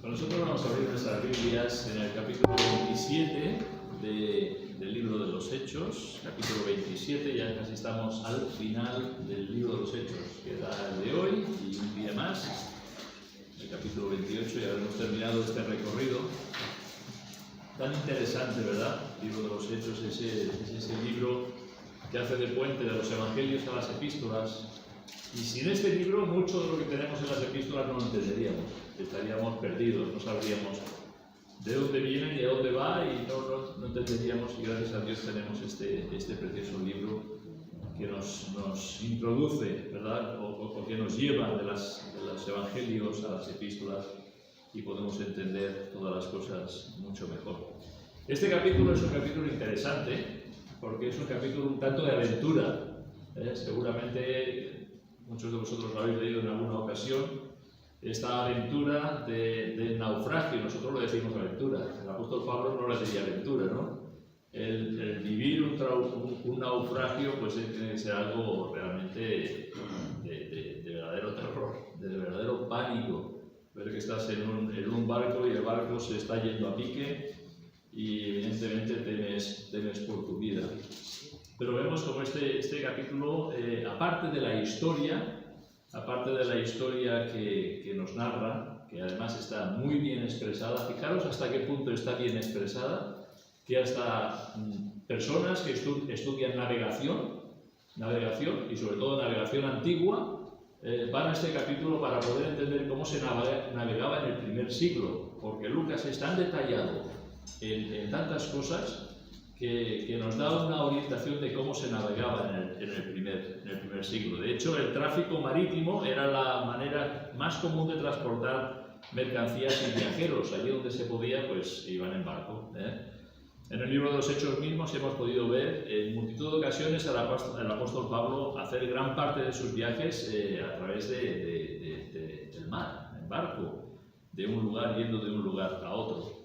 Nosotros vamos a abrir nuestras Biblias en el capítulo 27 del libro de los Hechos, capítulo 27, ya casi estamos al final del libro de los Hechos, queda el de hoy y un día más, el capítulo 28, ya habremos terminado este recorrido. Tan interesante, ¿verdad? El libro de los Hechos es ese libro que hace de puente de los evangelios a las epístolas. Y sin este libro, mucho de lo que tenemos en las epístolas no lo entenderíamos, estaríamos perdidos, no sabríamos de dónde viene y a dónde va y no entenderíamos, y gracias a Dios tenemos este precioso libro que nos introduce, ¿verdad? O que nos lleva de los evangelios a las epístolas y podemos entender todas las cosas mucho mejor. Este capítulo es un capítulo interesante porque es un capítulo un tanto de aventura, seguramente muchos de vosotros lo habéis leído en alguna ocasión, esta aventura del naufragio. Nosotros lo decimos aventura, el apóstol Pablo no le decía aventura, ¿no? El vivir un naufragio pues tiene que ser algo realmente de verdadero terror, de verdadero pánico. Ver que estás en un barco y el barco se está yendo a pique y evidentemente temes por tu vida. Pero vemos como este capítulo, aparte de la historia que nos narra, que además está muy bien expresada, fijaros hasta qué punto está bien expresada, que hasta personas que estudian navegación y sobre todo navegación antigua, van a este capítulo para poder entender cómo se navegaba en el primer siglo, porque Lucas es tan detallado en tantas cosas que nos da una orientación de cómo se navegaba en el primer siglo. De hecho, el tráfico marítimo era la manera más común de transportar mercancías y viajeros. Allí donde se podía, pues iban en barco. En el libro de los Hechos mismos hemos podido ver en multitud de ocasiones al apóstol Pablo hacer gran parte de sus viajes a través del mar, en barco, yendo de un lugar a otro.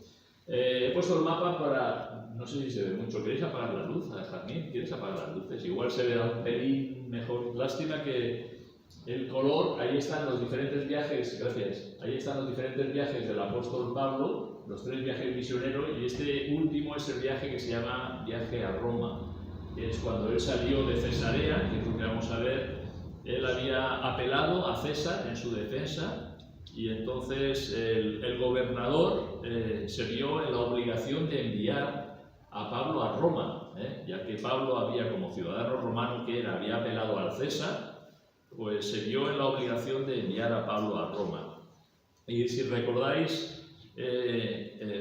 He puesto el mapa para, no sé si se ve mucho, ¿queréis apagar la luz? Jazmín, ¿quieres apagar las luces? Igual se verá un pelín mejor. Lástima que el color, ahí están los diferentes viajes, gracias, ahí están los diferentes viajes del apóstol Pablo, los 3 viajes misioneros, y este último es el viaje que se llama viaje a Roma, que es cuando él salió de Cesarea, que es lo que vamos a ver. Él había apelado a César en su defensa, y entonces el gobernador se vio en la obligación de enviar a Pablo a Roma, ya que Pablo había, como ciudadano romano que era, había apelado al César, pues se vio en la obligación de enviar a Pablo a Roma. Y si recordáis,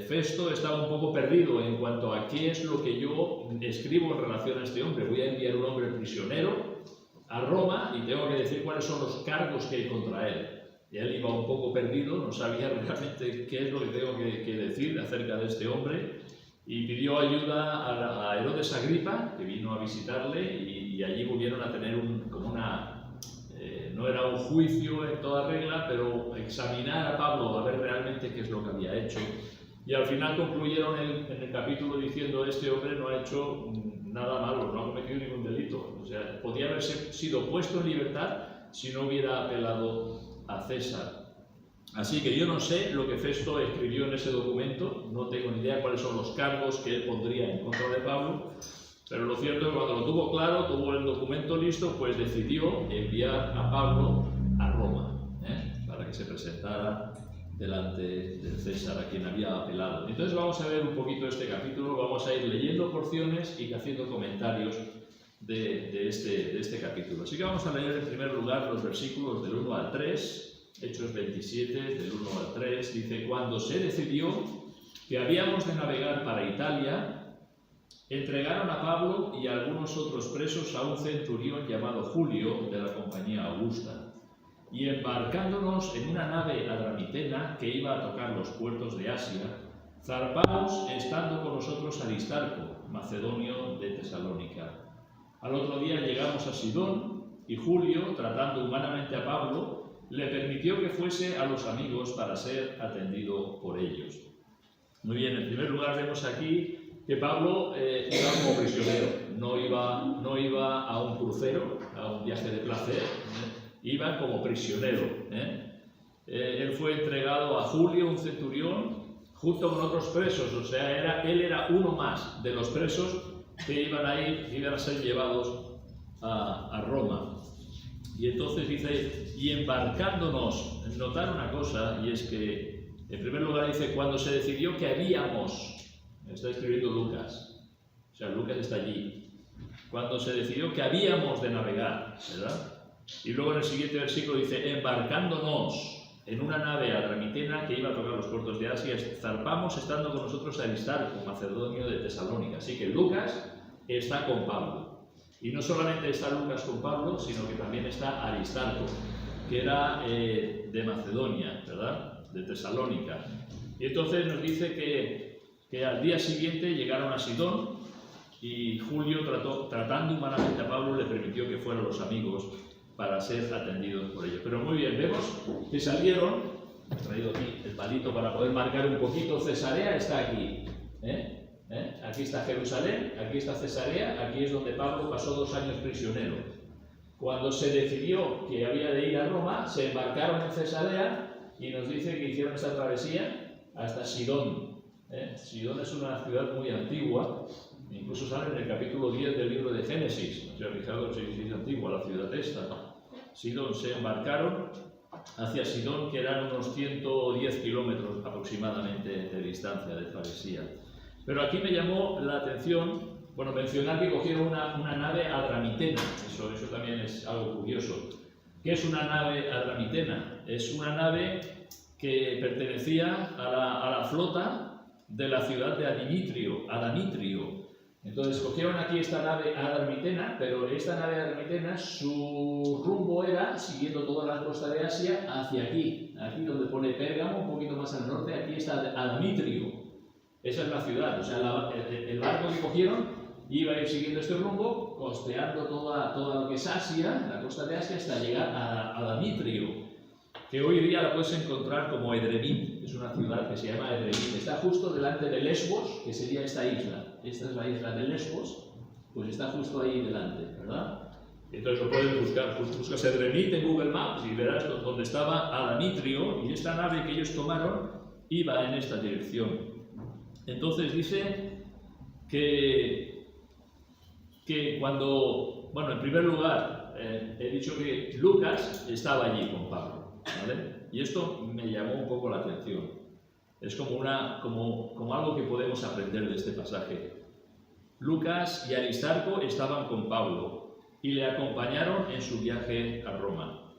Festo estaba un poco perdido en cuanto a qué es lo que yo escribo en relación a este hombre. Voy a enviar un hombre prisionero a Roma y tengo que decir cuáles son los cargos que hay contra él. Y él iba un poco perdido, no sabía realmente qué es lo que tengo que decir acerca de este hombre, y pidió ayuda a Herodes Agripa, que vino a visitarle, y allí volvieron a tener no era un juicio en toda regla, pero examinar a Pablo a ver realmente qué es lo que había hecho. Y al final concluyeron en el capítulo diciendo: este hombre no ha hecho nada malo, no ha cometido ningún delito. O sea, podía haber sido puesto en libertad si no hubiera apelado a César. Así que yo no sé lo que Festo escribió en ese documento, no tengo ni idea cuáles son los cargos que él pondría en contra de Pablo, pero lo cierto es que cuando lo tuvo claro, tuvo el documento listo, pues decidió enviar a Pablo a Roma, para que se presentara delante del César a quien había apelado. Entonces vamos a ver un poquito este capítulo, vamos a ir leyendo porciones y haciendo comentarios de este capítulo. Así que vamos a leer en primer lugar los versículos del 1 al 3, Hechos 27, del 1 al 3, dice: cuando se decidió que habíamos de navegar para Italia, entregaron a Pablo y a algunos otros presos a un centurión llamado Julio de la compañía Augusta, y embarcándonos en una nave adramitena que iba a tocar los puertos de Asia, zarpamos estando con nosotros Aristarco, macedonio de Tesalónica. Al otro día llegamos a Sidón, y Julio, tratando humanamente a Pablo, le permitió que fuese a los amigos para ser atendido por ellos. Muy bien, en primer lugar vemos aquí que Pablo iba como prisionero, no iba a un crucero, a un viaje de placer, iba como prisionero. él fue entregado a Julio, un centurión, junto con otros presos, o sea, él era uno más de los presos que iban a ser llevados a Roma. Y entonces dice, y embarcándonos, notar una cosa, y es que, en primer lugar dice, cuando se decidió que habíamos, está escribiendo Lucas, o sea, Lucas está allí, cuando se decidió que habíamos de navegar, ¿verdad? Y luego en el siguiente versículo dice, embarcándonos en una nave adramitena que iba a tocar los puertos de Asia, zarpamos estando con nosotros Aristarco, macedonio de Tesalónica. Así que Lucas está con Pablo. Y no solamente está Lucas con Pablo, sino que también está Aristarco, que era de Macedonia, ¿verdad? De Tesalónica. Y entonces nos dice que al día siguiente llegaron a Sidón y Julio, tratando humanamente a Pablo, le permitió que fueran los amigos para ser atendidos por ellos. Pero muy bien, vemos que salieron, he traído aquí el palito para poder marcar un poquito, Cesarea está aquí, aquí está Jerusalén, aquí está Cesarea, aquí es donde Pablo pasó 2 años prisionero. Cuando se decidió que había de ir a Roma, se embarcaron en Cesarea y nos dice que hicieron esta travesía hasta Sidón. Sidón es una ciudad muy antigua, incluso sale en el capítulo 10 del libro de Génesis. No se ha fijado si es antigua la ciudad esta. Sidón, se embarcaron hacia Sidón, que eran unos 110 kilómetros aproximadamente de distancia de travesía. Pero aquí me llamó la atención, bueno, mencionar que cogieron una nave adramitena. Eso también es algo curioso. ¿Qué es una nave adramitena? Es una nave que pertenecía a la flota de la ciudad de Adamitrio. Entonces cogieron aquí esta nave adramitena, pero esta nave adramitena, su rumbo era, siguiendo toda la costa de Asia, hacia aquí donde pone Pérgamo, un poquito más al norte, aquí está Adamitrio. Esa es la ciudad, o sea, el barco que cogieron iba a ir siguiendo este rumbo, costeando toda lo que es Asia, la costa de Asia, hasta llegar a Adamitrio, que hoy día la puedes encontrar como Edremit. Es una ciudad que se llama Edremit. Está justo delante de Lesbos, que sería esta isla. Esta es la isla de Lesbos, pues está justo ahí delante, ¿verdad? Entonces lo puedes buscar, buscas Edremit en Google Maps y verás donde estaba Adamitrio, y esta nave que ellos tomaron iba en esta dirección. Entonces dice que cuando, bueno, en primer lugar, he dicho que Lucas estaba allí con Pablo, ¿vale? Y esto me llamó un poco la atención. Es como algo que podemos aprender de este pasaje. Lucas y Aristarco estaban con Pablo y le acompañaron en su viaje a Roma.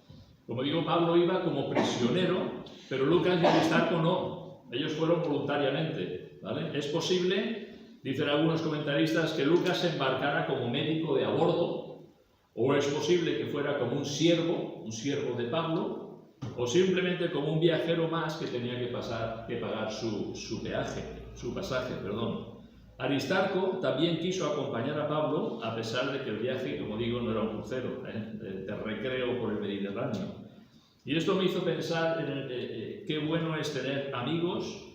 Como digo, Pablo iba como prisionero, pero Lucas y Aristarco no. Ellos fueron voluntariamente, ¿vale? Es posible, dicen algunos comentaristas, que Lucas se embarcara como médico de a bordo, o es posible que fuera como un siervo de Pablo, o simplemente como un viajero más que tenía que pagar su pasaje. Aristarco también quiso acompañar a Pablo, a pesar de que el viaje, como digo, no era un crucero, de recreo por el Mediterráneo. Y esto me hizo pensar en qué bueno es tener amigos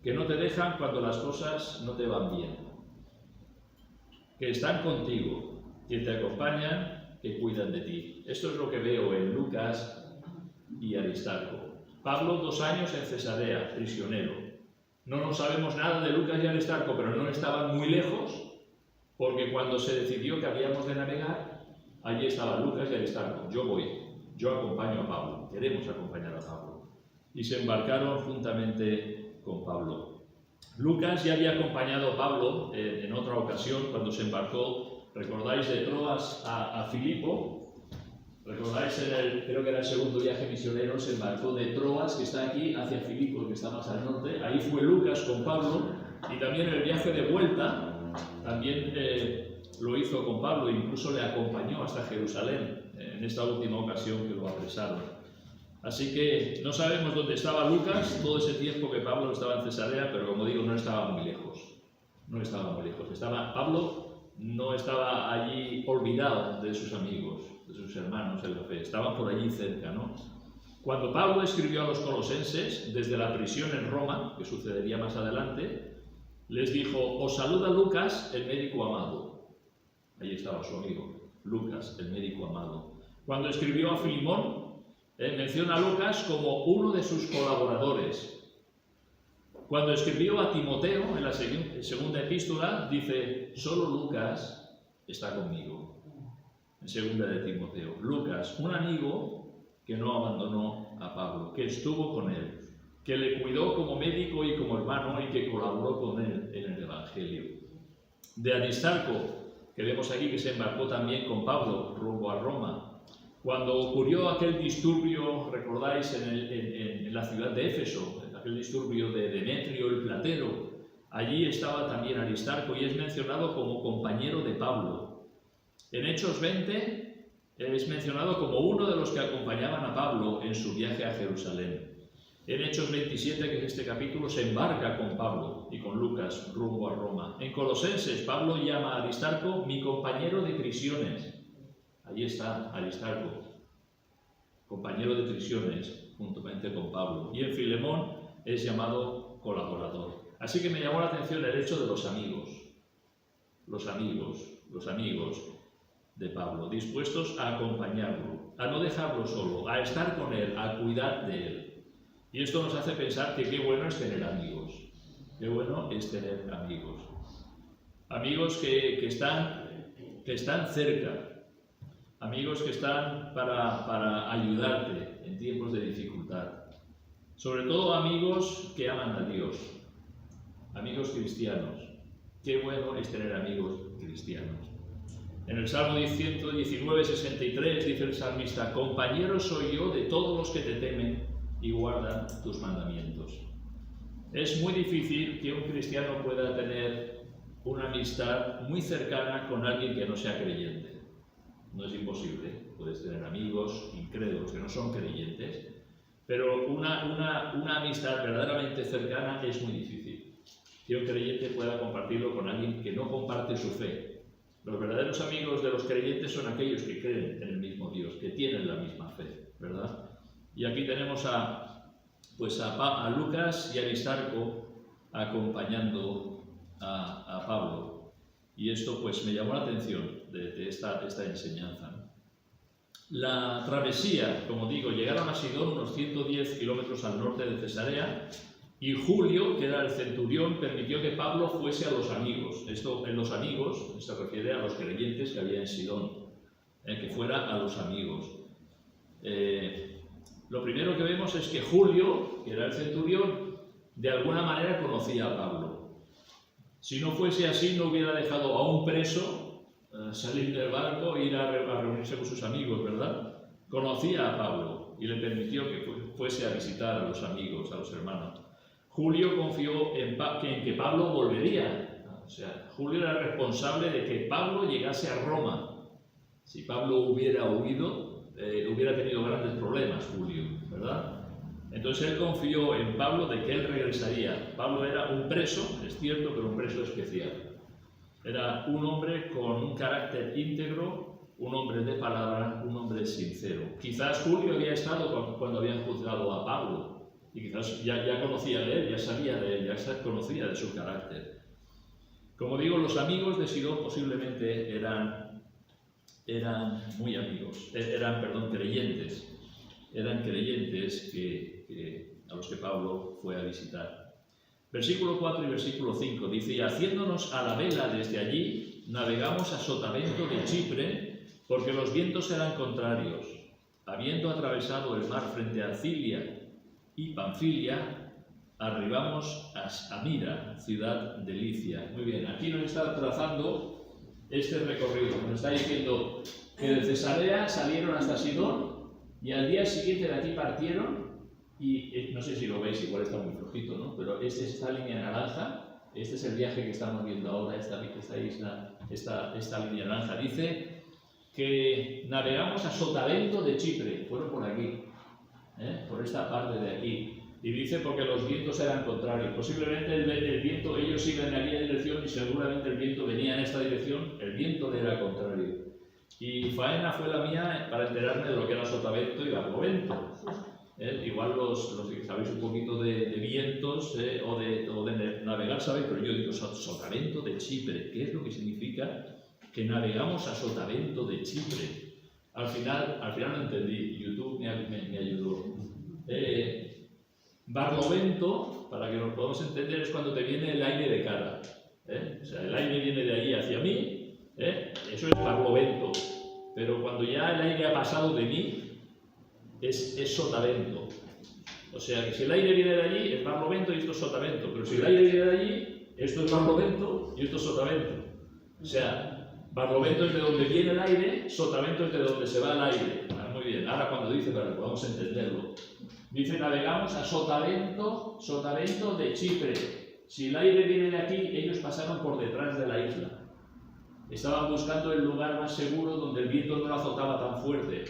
que no te dejan cuando las cosas no te van bien, que están contigo, que te acompañan, que cuidan de ti. Esto es lo que veo en Lucas y Aristarco. Pablo 2 años en Cesarea, prisionero. No sabemos nada de Lucas y Aristarco, pero no estaban muy lejos, porque cuando se decidió que habíamos de navegar, allí estaban Lucas y Aristarco. Yo acompaño a Pablo, queremos acompañar a Pablo. Y se embarcaron juntamente con Pablo. Lucas ya había acompañado a Pablo en otra ocasión cuando se embarcó, recordáis, de Troas a Filipo. Recordáis, creo que era el segundo viaje misionero, se embarcó de Troas, que está aquí, hacia Filipo, que está más al norte. Ahí fue Lucas con Pablo, y también el viaje de vuelta también lo hizo con Pablo, incluso le acompañó hasta Jerusalén en esta última ocasión que lo apresaron. Así que no sabemos dónde estaba Lucas todo ese tiempo que Pablo estaba en Cesarea, pero como digo, no estaba muy lejos. Pablo no estaba allí olvidado de sus amigos, de sus hermanos en la fe, estaban por allí cerca, ¿no? Cuando Pablo escribió a los colosenses, desde la prisión en Roma, que sucedería más adelante, les dijo: os saluda Lucas, el médico amado. Ahí estaba su amigo, Lucas, el médico amado. Cuando escribió a Filimón, Menciona a Lucas como uno de sus colaboradores. Cuando escribió a Timoteo en la segunda epístola, dice, solo Lucas está conmigo. En segunda de Timoteo. Lucas, un amigo que no abandonó a Pablo, que estuvo con él, que le cuidó como médico y como hermano y que colaboró con él en el Evangelio. De Aristarco, que vemos aquí que se embarcó también con Pablo rumbo a Roma. Cuando ocurrió aquel disturbio, recordáis, en la ciudad de Éfeso, aquel disturbio de Demetrio el platero, allí estaba también Aristarco y es mencionado como compañero de Pablo. En Hechos 20 es mencionado como uno de los que acompañaban a Pablo en su viaje a Jerusalén. En Hechos 27, que es este capítulo, se embarca con Pablo y con Lucas rumbo a Roma. En Colosenses, Pablo llama a Aristarco mi compañero de prisiones. Allí está Aristarco, compañero de prisiones, juntamente con Pablo. Y en Filemón es llamado colaborador. Así que me llamó la atención el hecho de los amigos de Pablo, dispuestos a acompañarlo, a no dejarlo solo, a estar con él, a cuidar de él. Y esto nos hace pensar que qué bueno es tener amigos. Qué bueno es tener amigos. Amigos que están cerca. Amigos que están para ayudarte en tiempos de dificultad. Sobre todo amigos que aman a Dios. Amigos cristianos. Qué bueno es tener amigos cristianos. En el Salmo 119, 63 dice el salmista, compañero soy yo de todos los que te temen y guardan tus mandamientos. Es muy difícil que un cristiano pueda tener una amistad muy cercana con alguien que no sea creyente. No es imposible. Puedes tener amigos incrédulos que no son creyentes, pero una amistad verdaderamente cercana es muy difícil. Que un creyente pueda compartirlo con alguien que no comparte su fe. Los verdaderos amigos de los creyentes son aquellos que creen en el mismo Dios, que tienen la misma fe, ¿verdad? Y aquí tenemos a Lucas y Aristarco acompañando a Pablo. Y esto pues me llamó la atención de esta enseñanza. La travesía, como digo, llegaron a Sidón, unos 110 kilómetros al norte de Cesarea, y Julio, que era el centurión, permitió que Pablo fuese a los amigos. Esto en los amigos se refiere a los creyentes que había en Sidón, que fuera a los amigos. Lo primero que vemos es que Julio, que era el centurión, de alguna manera conocía a Pablo. Si no fuese así, no hubiera dejado a un preso salir del barco e ir a reunirse con sus amigos, ¿verdad? Conocía a Pablo y le permitió que fuese a visitar a los amigos, a los hermanos. Julio confió en que Pablo volvería. O sea, Julio era responsable de que Pablo llegase a Roma. Si Pablo hubiera huido, hubiera tenido grandes problemas, Julio, ¿verdad? Entonces él confió en Pablo de que él regresaría. Pablo era un preso, es cierto, pero un preso especial. Era un hombre con un carácter íntegro, un hombre de palabra, un hombre sincero. Quizás Julio había estado cuando habían juzgado a Pablo y quizás ya conocía de él, ya sabía de él, ya conocía de su carácter. Como digo, los amigos de Sidón posiblemente eran muy amigos, creyentes. Eran creyentes a los que Pablo fue a visitar. Versículo 4 y versículo 5 dice, y haciéndonos a la vela desde allí, navegamos a Sotavento de Chipre, porque los vientos eran contrarios. Habiendo atravesado el mar frente a Cilia y Panfilia, arribamos a Mira, ciudad de Licia. Muy bien, aquí nos está trazando este recorrido. Nos está diciendo que de Cesarea salieron hasta Sidón y al día siguiente de aquí partieron y no sé si lo veis, igual está muy flojito, ¿no? Pero esta línea naranja, este es el viaje que estamos viendo ahora, esta isla, esta línea naranja. Dice que navegamos a Sotavento de Chipre, fueron por aquí, por esta parte de aquí. Y dice porque los vientos eran contrarios. Posiblemente el viento, ellos iban en aquella dirección y seguramente el viento venía en esta dirección, el viento le era contrario. Y faena fue la mía para enterarme de lo que era Sotavento y Barlovento. Igual los que sabéis un poquito de vientos o de navegar sabéis, pero yo digo Sotavento de Chipre. ¿Qué es lo que significa que navegamos a Sotavento de Chipre? Al final lo entendí, YouTube me ayudó. Barlovento, para que nos podamos entender, es cuando te viene el aire de cara. O sea, el aire viene de ahí hacia mí, eso es barlovento. Pero cuando ya el aire ha pasado de mí, es sotavento. O sea, que si el aire viene de allí, es barlovento y esto es sotavento. Pero si el aire viene de allí, esto es barlovento y esto es sotavento. O sea, barlovento es de donde viene el aire, sotavento es de donde se va el aire. Muy bien, ahora cuando dice, para que podamos entenderlo. Dice, navegamos a sotavento de Chipre. Si el aire viene de aquí, ellos pasaron por detrás de la isla. Estaban buscando el lugar más seguro donde el viento no lo azotaba tan fuerte.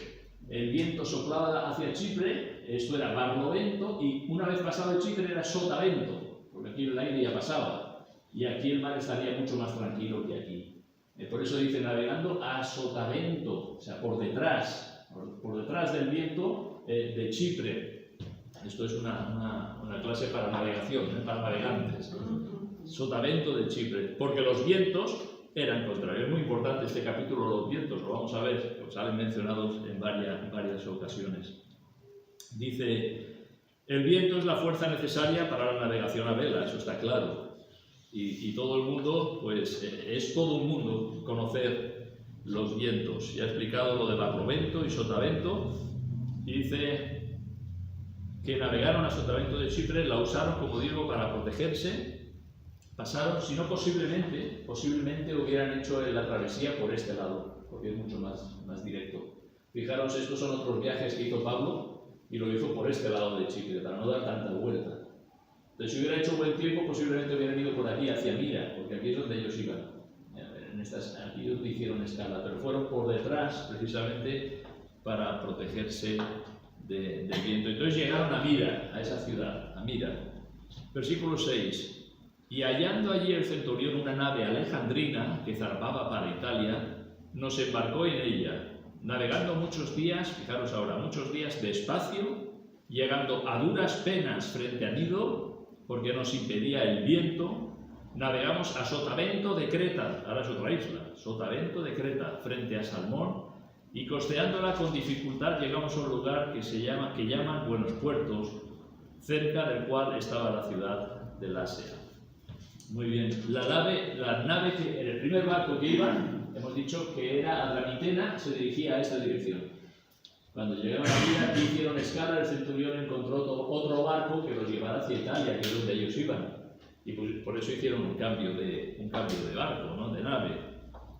El viento soplaba hacia Chipre, esto era barlovento, y una vez pasado el Chipre era sotavento, porque aquí el aire ya pasaba. Y aquí el mar estaría mucho más tranquilo que aquí. Por eso dice, navegando a sotavento, o sea, por detrás del viento de Chipre. Esto es una clase para navegación, para navegantes. Sotavento de Chipre, porque los vientos eran contrarios. Es muy importante este capítulo, los vientos, lo vamos a ver, que salen mencionados en varias ocasiones. Dice, el viento es la fuerza necesaria para la navegación a vela, eso está claro. Y todo el mundo, pues es todo un mundo conocer los vientos. Ya he explicado lo de barlovento y sotavento. Dice que navegaron a sotavento de Chipre, la usaron, como digo, para protegerse. Pasaron, si no posiblemente hubieran hecho la travesía por este lado, porque es mucho más directo. Fijaros, estos son otros viajes que hizo Pablo y lo hizo por este lado de Chipre, para no dar tanta vuelta. Entonces, si hubiera hecho buen tiempo, posiblemente hubieran ido por aquí, hacia Mira, porque aquí es donde ellos iban. Aquí es donde hicieron escala, pero fueron por detrás, precisamente, para protegerse del viento. Entonces llegaron a Mira, a esa ciudad, a Mira. Versículo 6. Y hallando allí el centurión una nave alejandrina que zarpaba para Italia, nos embarcó en ella, navegando muchos días, fijaros ahora, muchos días despacio, llegando a duras penas frente a Nido, porque nos impedía el viento, navegamos a Sotavento de Creta, ahora es otra isla, Sotavento de Creta, frente a Salmón, y costeándola con dificultad llegamos a un lugar que llaman Buenos Puertos, cerca del cual estaba la ciudad de Lasea. Muy bien, la nave que en el primer barco que iban, hemos dicho que era Adramitena, se dirigía a esta dirección. Cuando llegaron a Mira, aquí hicieron escala, el centurión encontró otro barco que los llevara hacia Italia, que es donde ellos iban. Y pues, por eso hicieron un cambio de barco, ¿no? De nave.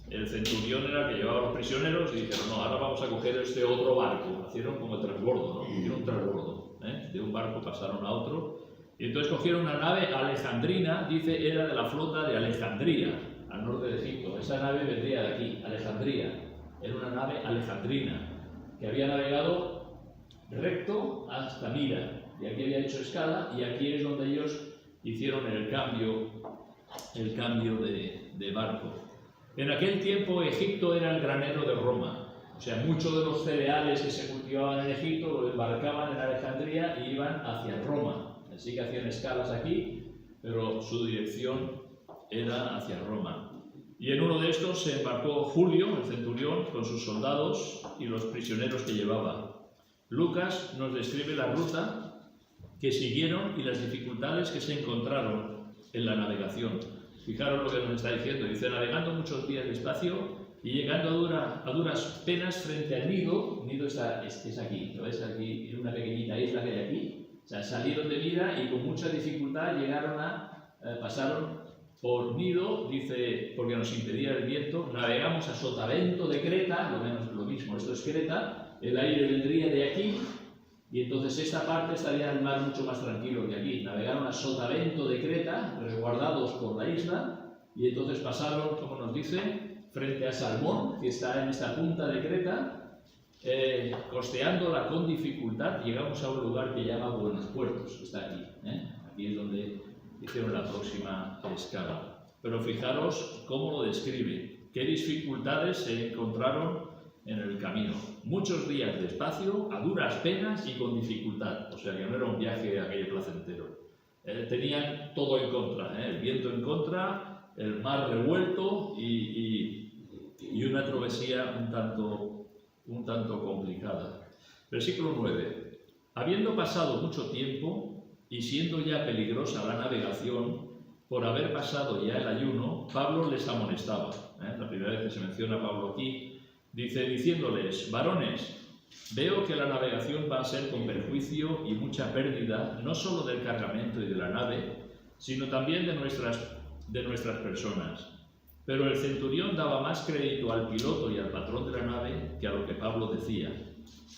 El centurión era el que llevaba a los prisioneros y dijeron, no, ahora vamos a coger este otro barco. Hicieron como el transbordo, ¿no? Hicieron un transbordo. De un barco pasaron a otro. Y entonces cogieron una nave alejandrina, dice, era de la flota de Alejandría, al norte de Egipto. Esa nave vendría de aquí, Alejandría. Era una nave alejandrina, que había navegado recto hasta Mira. Y aquí había hecho escala, y aquí es donde ellos hicieron el cambio de barco. En aquel tiempo Egipto era el granero de Roma. O sea, muchos de los cereales que se cultivaban en Egipto los embarcaban en Alejandría y iban hacia Roma. Así que hacían escalas aquí, pero su dirección era hacia Roma. Y en uno de estos se embarcó Julio, el centurión, con sus soldados y los prisioneros que llevaba. Lucas nos describe la ruta que siguieron y las dificultades que se encontraron en la navegación. Fijaros lo que nos está diciendo. Dice, navegando muchos días despacio y llegando a duras penas frente a Nido. Nido es aquí, ¿lo ves? Aquí es una pequeñita isla que hay aquí. O sea, salieron de Mira y con mucha dificultad pasaron por Nido, dice, porque nos impedía el viento, navegamos a Sotavento de Creta, lo mismo, esto es Creta, el aire vendría de aquí, y entonces esta parte estaría en el mar mucho más tranquilo que aquí. Navegaron a Sotavento de Creta, resguardados por la isla, y entonces pasaron, como nos dice, frente a Salmón, que está en esta punta de Creta. Costeándola con dificultad, llegamos a un lugar que llama Buenos Puertos, que está aquí. Aquí es donde hicieron la próxima escala. Pero fijaros cómo lo describe, qué dificultades se encontraron en el camino. Muchos días despacio, a duras penas y con dificultad. O sea que no era un viaje aquello placentero. Tenían todo en contra, el viento en contra, el mar revuelto y una travesía un tanto un tanto complicada. Versículo 9. Habiendo pasado mucho tiempo y siendo ya peligrosa la navegación, por haber pasado ya el ayuno, Pablo les amonestaba. La primera vez que se menciona a Pablo aquí, diciéndoles: varones, veo que la navegación va a ser con perjuicio y mucha pérdida, no solo del cargamento y de la nave, sino también de nuestras personas. Pero el centurión daba más crédito al piloto y al patrón de la nave que a lo que Pablo decía.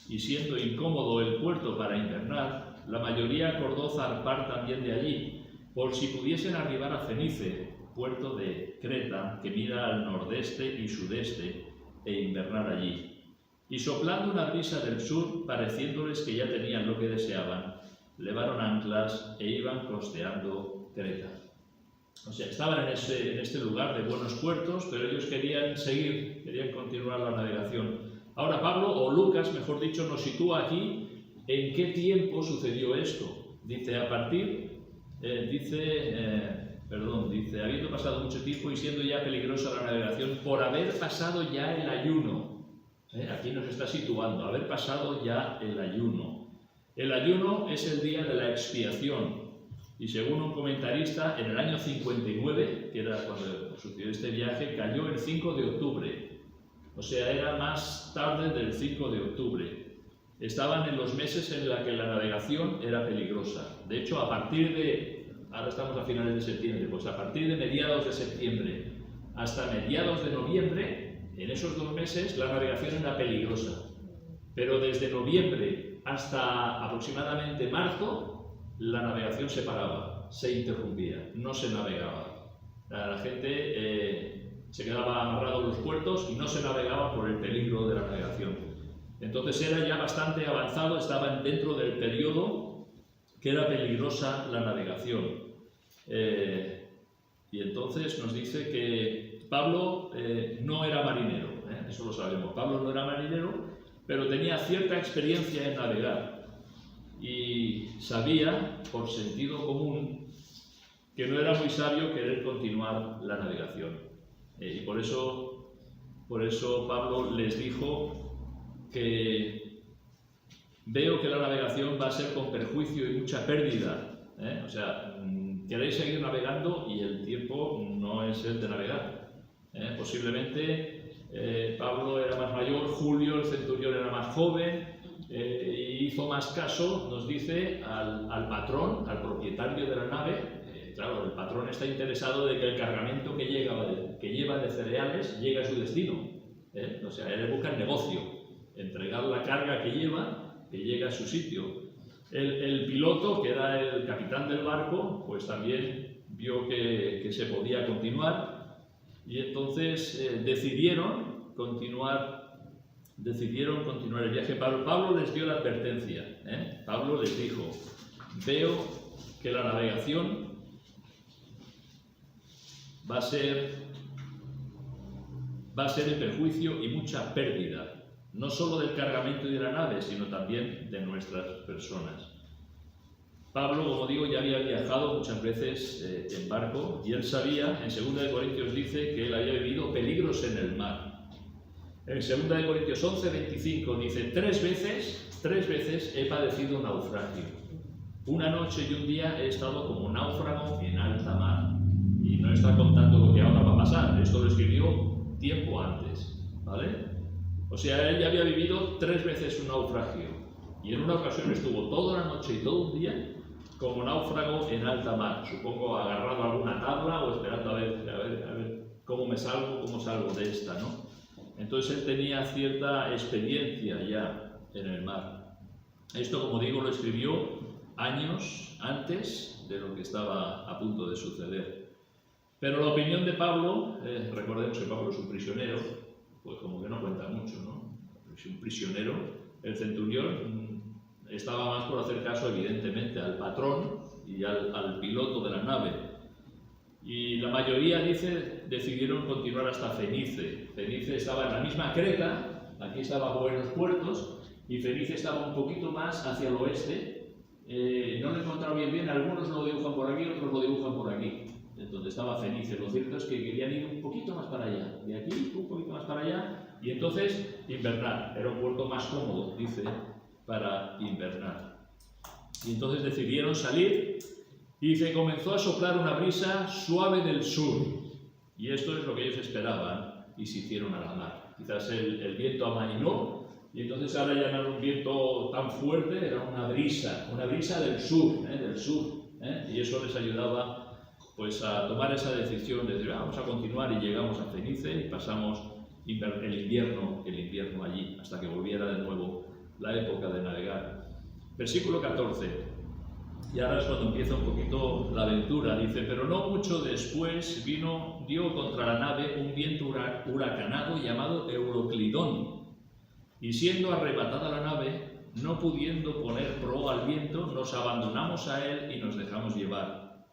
Y siendo incómodo el puerto para invernar, la mayoría acordó zarpar también de allí, por si pudiesen arribar a Fenice, puerto de Creta, que mira al nordeste y sudeste, e invernar allí. Y soplando una brisa del sur, pareciéndoles que ya tenían lo que deseaban, levaron anclas e iban costeando Creta. O sea, estaban en este lugar de buenos puertos, pero ellos querían seguir, querían continuar la navegación. Ahora Pablo, o Lucas, mejor dicho, nos sitúa aquí en qué tiempo sucedió esto. Dice, habiendo pasado mucho tiempo y siendo ya peligrosa la navegación, por haber pasado ya el ayuno. Aquí nos está situando, haber pasado ya el ayuno. El ayuno es el día de la expiación. Y según un comentarista, en el año 59, que era cuando sucedió este viaje, cayó el 5 de octubre. O sea, era más tarde del 5 de octubre. Estaban en los meses en los que la navegación era peligrosa. De hecho, a partir de, ahora estamos a finales de septiembre, pues a partir de mediados de septiembre hasta mediados de noviembre, en esos 2 meses la navegación era peligrosa. Pero desde noviembre hasta aproximadamente marzo, la navegación se paraba, se interrumpía, no se navegaba. La gente se quedaba amarrado en los puertos y no se navegaba por el peligro de la navegación. Entonces era ya bastante avanzado, estaban dentro del periodo que era peligrosa la navegación. Y entonces nos dice que Pablo no era marinero, eso lo sabemos. Pablo no era marinero, pero tenía cierta experiencia en navegar. Y sabía, por sentido común, que no era muy sabio querer continuar la navegación. Y por eso Pablo les dijo que veo que la navegación va a ser con perjuicio y mucha pérdida. O sea, queréis seguir navegando y el tiempo no es el de navegar. Posiblemente Pablo era más mayor, Julio, el centurión, era más joven. Y hizo más caso, nos dice, al patrón, al propietario de la nave. Claro, el patrón está interesado de que el cargamento que lleva de cereales llegue a su destino. O sea, él busca el negocio, entregar la carga que llegue a su sitio. El piloto, que era el capitán del barco, pues también vio que se podía continuar y entonces decidieron continuar el viaje. Pablo les dio la advertencia. Pablo les dijo: veo que la navegación va a ser en perjuicio y mucha pérdida, no solo del cargamento y de la nave, sino también de nuestras personas. Pablo, como digo, ya había viajado muchas veces en barco y él sabía, en 2 de Corintios dice que él había vivido peligros en el mar. En 2 de Corintios 11:25 dice: 3 veces he padecido naufragio. Una noche y un día he estado como náufrago en alta mar. Y no está contando lo que ahora va a pasar, esto lo escribió tiempo antes, ¿vale? O sea, él ya había vivido 3 veces un naufragio. Y en una ocasión estuvo toda la noche y todo un día como náufrago en alta mar. Supongo agarrado a alguna tabla o esperando a ver cómo salgo de esta, ¿no? Entonces él tenía cierta experiencia ya en el mar. Esto, como digo, lo escribió años antes de lo que estaba a punto de suceder. Pero la opinión de Pablo, recordemos que Pablo es un prisionero, pues como que no cuenta mucho, ¿no? Es un prisionero. El centurión estaba más por hacer caso, evidentemente, al patrón y al piloto de la nave. Y la mayoría, dice, decidieron continuar hasta Fenice. Fenice estaba en la misma Creta, aquí estaba Buenos Puertos, y Fenice estaba un poquito más hacia el oeste. No lo he encontrado bien, algunos lo dibujan por aquí, otros lo dibujan por aquí. donde estaba Fenice. Lo cierto es que querían ir un poquito más para allá, de aquí un poquito más para allá, y entonces invernar. Era un puerto más cómodo, dice, para invernar. Y entonces decidieron salir y dice, comenzó a soplar una brisa suave del sur. Y esto es lo que ellos esperaban y se hicieron a la mar. Quizás el viento amainó y entonces ahora ya no era un viento tan fuerte, era una brisa del sur, y eso les ayudaba pues a tomar esa decisión de decir, vamos a continuar, y llegamos a Fenice y pasamos el invierno allí, hasta que volviera de nuevo la época de navegar. Versículo 14. Y ahora es cuando empieza un poquito la aventura. Dice, pero no mucho después dio contra la nave un viento huracanado llamado Euroclidón. Y siendo arrebatada la nave, no pudiendo poner proa al viento, nos abandonamos a él y nos dejamos llevar.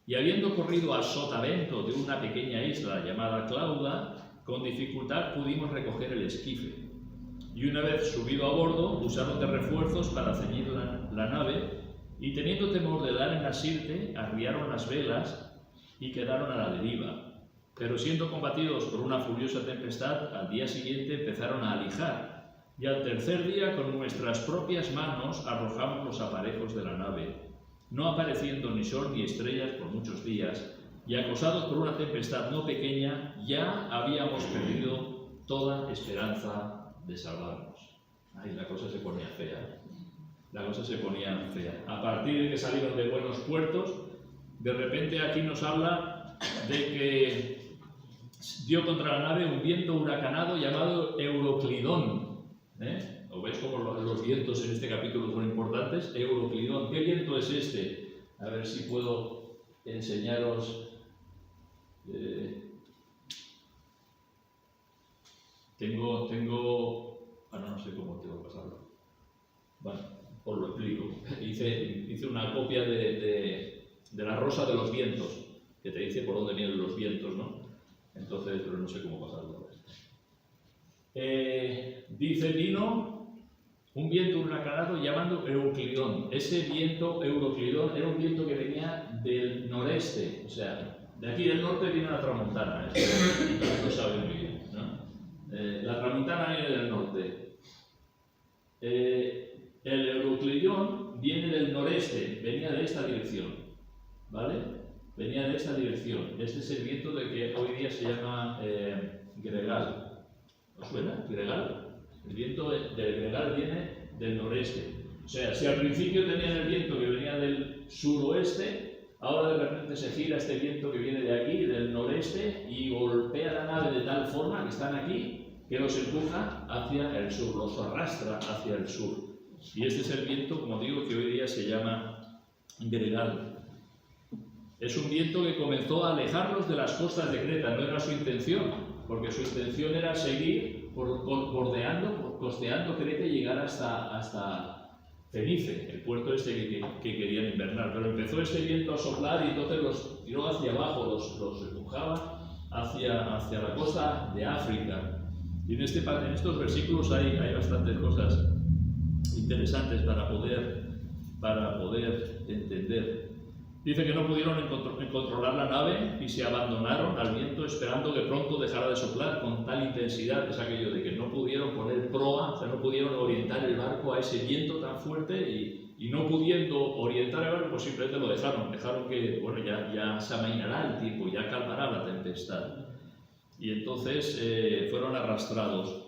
Y habiendo corrido a sotavento de una pequeña isla llamada Clauda, con dificultad pudimos recoger el esquife. Y una vez subido a bordo, usaron de refuerzos para ceñir la nave, y teniendo temor de dar en la sirte, arriaron las velas y quedaron a la deriva. Pero siendo combatidos por una furiosa tempestad, al día siguiente empezaron a alijar, y al tercer día con nuestras propias manos arrojamos los aparejos de la nave, no apareciendo ni sol ni estrellas por muchos días, y acosados por una tempestad no pequeña, ya habíamos perdido toda esperanza de salvarnos. Ay, la cosa se ponía fea. La cosa se ponía fea. A partir de que salieron de buenos puertos, de repente aquí nos habla de que dio contra la nave un viento huracanado llamado Euroclidón. ¿O veis cómo los vientos en este capítulo son importantes? Euroclidón. ¿Qué viento es este? A ver si puedo enseñaros. No sé cómo tengo que pasarlo. Bueno, os lo explico. Hice una copia de la rosa de los vientos, que te dice por dónde vienen los vientos, ¿no? Entonces, pero no sé cómo pasarlo. Dice, vino un viento huracanado llamado Euroclidón. Ese viento Euroclidón era un viento que venía del noreste, o sea, de aquí del norte viene la tramontana, no lo saben muy bien, ¿no? La tramontana viene del norte. El Euroclidón viene del noreste, venía de esta dirección, ¿vale? Venía de esta dirección. Este es el viento de que hoy día se llama Gregal. ¿Os suena? Gregal. El viento del Gregal viene del noreste. O sea, si al principio tenían el viento que venía del suroeste, ahora de repente se gira este viento que viene de aquí, del noreste, y golpea la nave de tal forma que están aquí, que los empuja hacia el sur, los arrastra hacia el sur. Y este es el viento, como digo, que hoy día se llama Gregal. Es un viento que comenzó a alejarlos de las costas de Creta, no era su intención, porque su intención era seguir costeando Creta y llegar hasta Fenice, el puerto este que querían invernar. Pero empezó este viento a soplar y entonces los tiró hacia abajo, los empujaba hacia la costa de África. Y en estos versículos hay bastantes cosas interesantes para poder entender. Dice que no pudieron controlar la nave y se abandonaron al viento esperando que pronto dejara de soplar con tal intensidad. Es aquello de que no pudieron poner proa, o sea, no pudieron orientar el barco a ese viento tan fuerte y no pudiendo orientar el barco, pues simplemente lo dejaron que, bueno, ya se amainará el tiempo, ya calmará la tempestad. Y entonces fueron arrastrados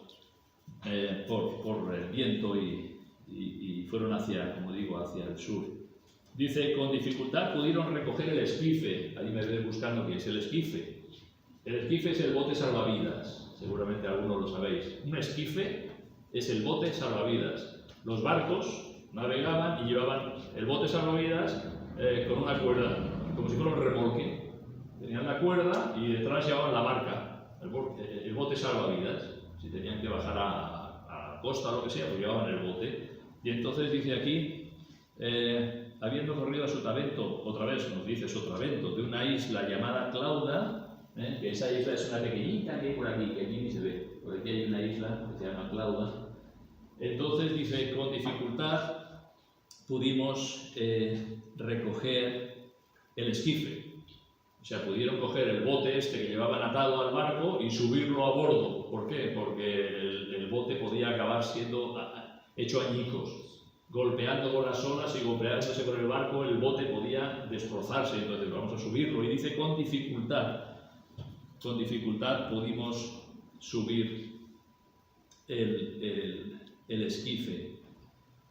por el viento y fueron hacia el sur. Dice, con dificultad pudieron recoger el esquife. Ahí me ves buscando qué es el esquife. El esquife es el bote salvavidas. Seguramente algunos lo sabéis. Un esquife es el bote salvavidas. Los barcos navegaban y llevaban el bote salvavidas con una cuerda, como si fuera un remolque. Tenían la cuerda y detrás llevaban la barca, el bote salvavidas. Si tenían que bajar a la costa o lo que sea, pues llevaban el bote. Y entonces dice aquí, habiendo corrido a Sotavento, otra vez nos dice Sotavento, de una isla llamada Clauda, que esa isla es una pequeñita que hay por aquí, que aquí ni se ve, por aquí hay una isla que se llama Clauda. Entonces dice, con dificultad pudimos recoger el esquife, O sea, pudieron coger el bote este que llevaban atado al barco y subirlo a bordo. ¿Por qué? Porque el bote podía acabar siendo hecho añicos. Golpeando con las olas y golpeándose con el barco, el bote podía destrozarse. Entonces vamos a subirlo. Y dice, con dificultad pudimos subir el esquife.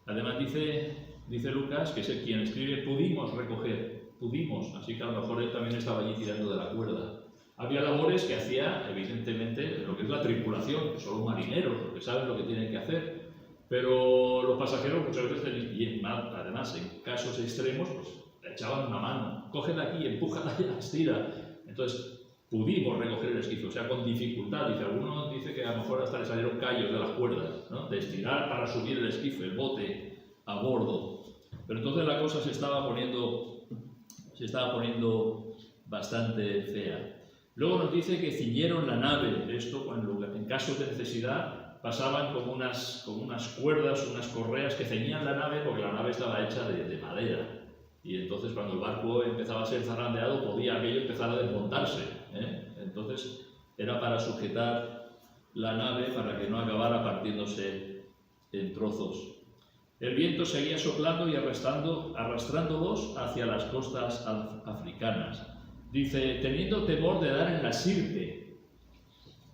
Además dice Lucas, que es quien escribe, pudimos recoger. Pudimos, así que a lo mejor él también estaba allí tirando de la cuerda. Había labores que hacía, evidentemente, lo que es la tripulación, que son los marineros, los que saben lo que tienen que hacer, pero los pasajeros muchas veces, y además en casos extremos, pues le echaban una mano, cógela aquí, empújala y estira. Entonces, pudimos recoger el esquife, o sea, con dificultad. Dice, alguno dice que a lo mejor hasta le salieron callos de las cuerdas, ¿no? De estirar para subir el esquife, el bote, a bordo. Pero entonces la cosa se estaba poniendo bastante fea. Luego nos dice que ciñeron la nave. Esto, en caso de necesidad, pasaban como unas cuerdas, unas correas que ceñían la nave, porque la nave estaba hecha de madera. Y entonces cuando el barco empezaba a ser zarandeado, podía aquello empezar a desmontarse, ¿eh? Entonces era para sujetar la nave para que no acabara partiéndose en trozos. El viento seguía soplando y arrastrándolos hacia las costas africanas. Dice, teniendo temor de dar en la sirte.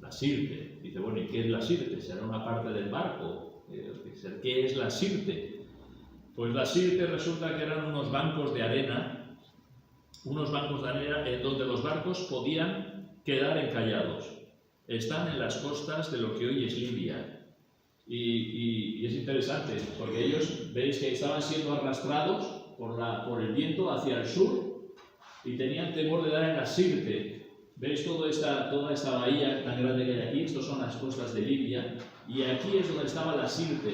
La sirte. Dice, bueno, ¿y qué es la sirte? ¿Será una parte del barco? ¿Qué es la sirte? Pues la sirte resulta que eran unos bancos de arena en donde los barcos podían quedar encallados. Están en las costas de lo que hoy es Libia. Y es interesante, porque ellos, veis que estaban siendo arrastrados por el viento hacia el sur y tenían temor de dar en la sirte. ¿Veis toda esta bahía tan grande que hay aquí? Estas son las costas de Libia, y aquí es donde estaba la sirte.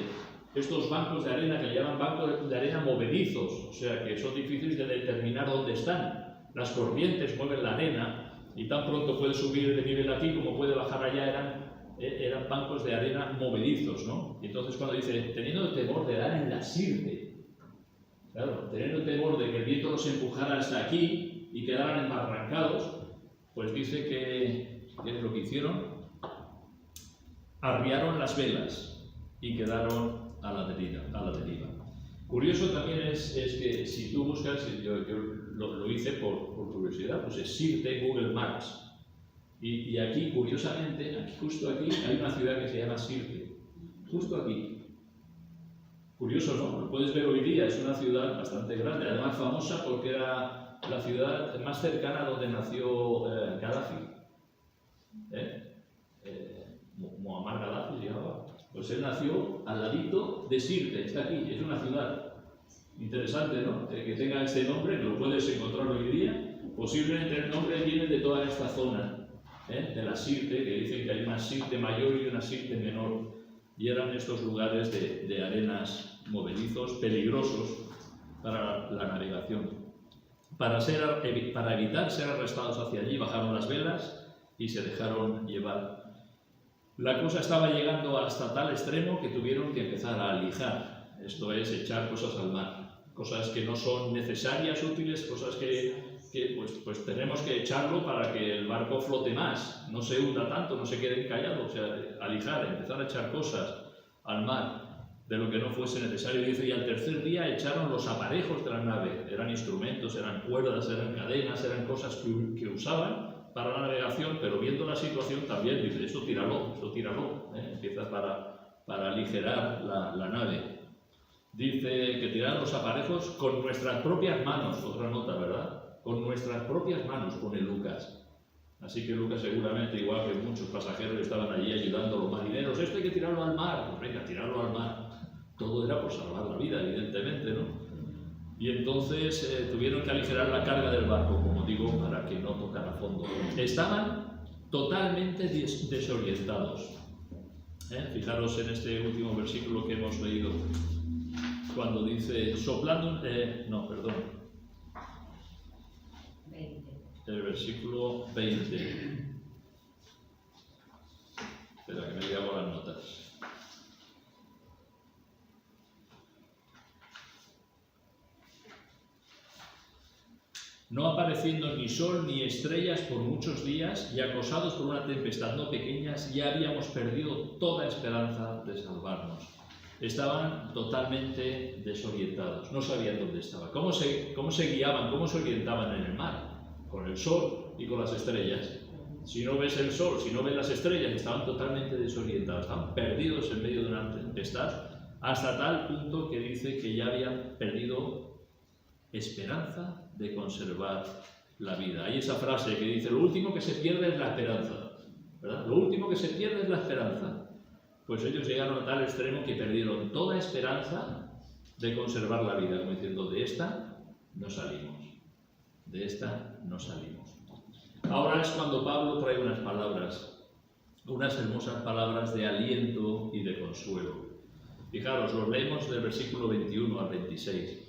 Estos bancos de arena, que le llaman bancos de arena movedizos, o sea que son difíciles de determinar dónde están. Las corrientes mueven la arena y tan pronto puede subir de nivel aquí como puede bajar allá. Eran bancos de arena movedizos, ¿no? Y entonces cuando dice, teniendo temor de dar en la sirte, claro, teniendo temor de que el viento los empujara hasta aquí y quedaran embarrancados, pues dice que es lo que hicieron, arriaron las velas y quedaron a la deriva. Curioso también es que si tú buscas, yo lo hice por curiosidad, pues es Sirte en Google Maps. Y aquí, curiosamente, justo aquí, hay una ciudad que se llama Sirte. Justo aquí. Curioso, ¿no? Lo puedes ver hoy día, es una ciudad bastante grande, además famosa porque era la ciudad más cercana a donde nació Gaddafi. Muammar Gaddafi se llamaba. Pues él nació al ladito de Sirte, está aquí, es una ciudad. Interesante, ¿no? Que tenga este nombre, que lo puedes encontrar hoy día. Posiblemente el nombre viene de toda esta zona. De la Sirte, que dicen que hay una Sirte mayor y una Sirte menor, y eran estos lugares de arenas movedizos, peligrosos para la navegación. Para evitar ser arrestados hacia allí, bajaron las velas y se dejaron llevar. La cosa estaba llegando hasta tal extremo que tuvieron que empezar a alijar, esto es, echar cosas al mar, cosas que no son necesarias, útiles, cosas que pues tenemos que echarlo para que el barco flote más, no se hunda tanto, no se quede encallado, o sea, alijar, empezar a echar cosas al mar de lo que no fuese necesario. Dice, y al tercer día echaron los aparejos de la nave, eran instrumentos, eran cuerdas, eran cadenas, eran cosas que usaban para la navegación, pero viendo la situación también dice, esto tíralo, empieza para aligerar la nave. Dice que tiraron los aparejos con nuestras propias manos, otra nota, ¿verdad? Con nuestras propias manos, pone Lucas. Así que Lucas seguramente, igual que muchos pasajeros, estaban allí ayudando a los marineros. Esto hay que tirarlo al mar. Pues venga, tirarlo al mar. Todo era por salvar la vida, evidentemente, ¿no? Y entonces tuvieron que aligerar la carga del barco, como digo, para que no tocara fondo. Estaban totalmente desorientados. Fijaros en este último versículo que hemos leído, cuando dice, soplando el versículo 20. Espera, que me he las notas. no apareciendo ni sol ni estrellas por muchos días, y acosados por una tempestad no pequeña, ya habíamos perdido toda esperanza de salvarnos. Estaban totalmente desorientados, no sabían dónde estaban. ¿Cómo se guiaban, cómo se orientaban en el mar? Con el sol y con las estrellas. Si no ves el sol, si no ves las estrellas, estaban totalmente desorientados, estaban perdidos en medio de una tempestad, hasta tal punto que dice que ya habían perdido esperanza de conservar la vida. Hay esa frase que dice, lo último que se pierde es la esperanza, ¿verdad? Lo último que se pierde es la esperanza. Pues ellos llegaron a tal extremo que perdieron toda esperanza de conservar la vida, como diciendo, de esta no salimos, de esta no salimos. Ahora es cuando Pablo trae unas palabras, unas hermosas palabras de aliento y de consuelo. Fijaros, los leemos del versículo 21 al 26.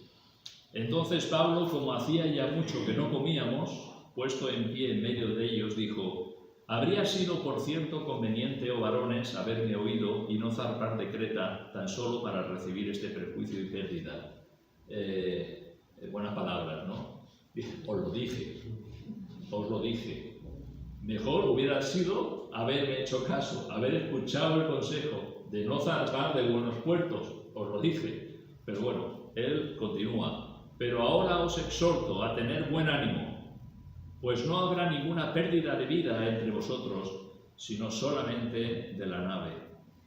Entonces Pablo, como hacía ya mucho que no comíamos, puesto en pie en medio de ellos, dijo, habría sido por cierto conveniente, oh varones, haberme oído y no zarpar de Creta tan solo para recibir este perjuicio y pérdida. Buenas palabras, ¿no? Os lo dije. Mejor hubiera sido haberme hecho caso, haber escuchado el consejo de no zarpar de buenos puertos, os lo dije. Pero bueno, él continúa. Pero ahora os exhorto a tener buen ánimo, pues no habrá ninguna pérdida de vida entre vosotros, sino solamente de la nave.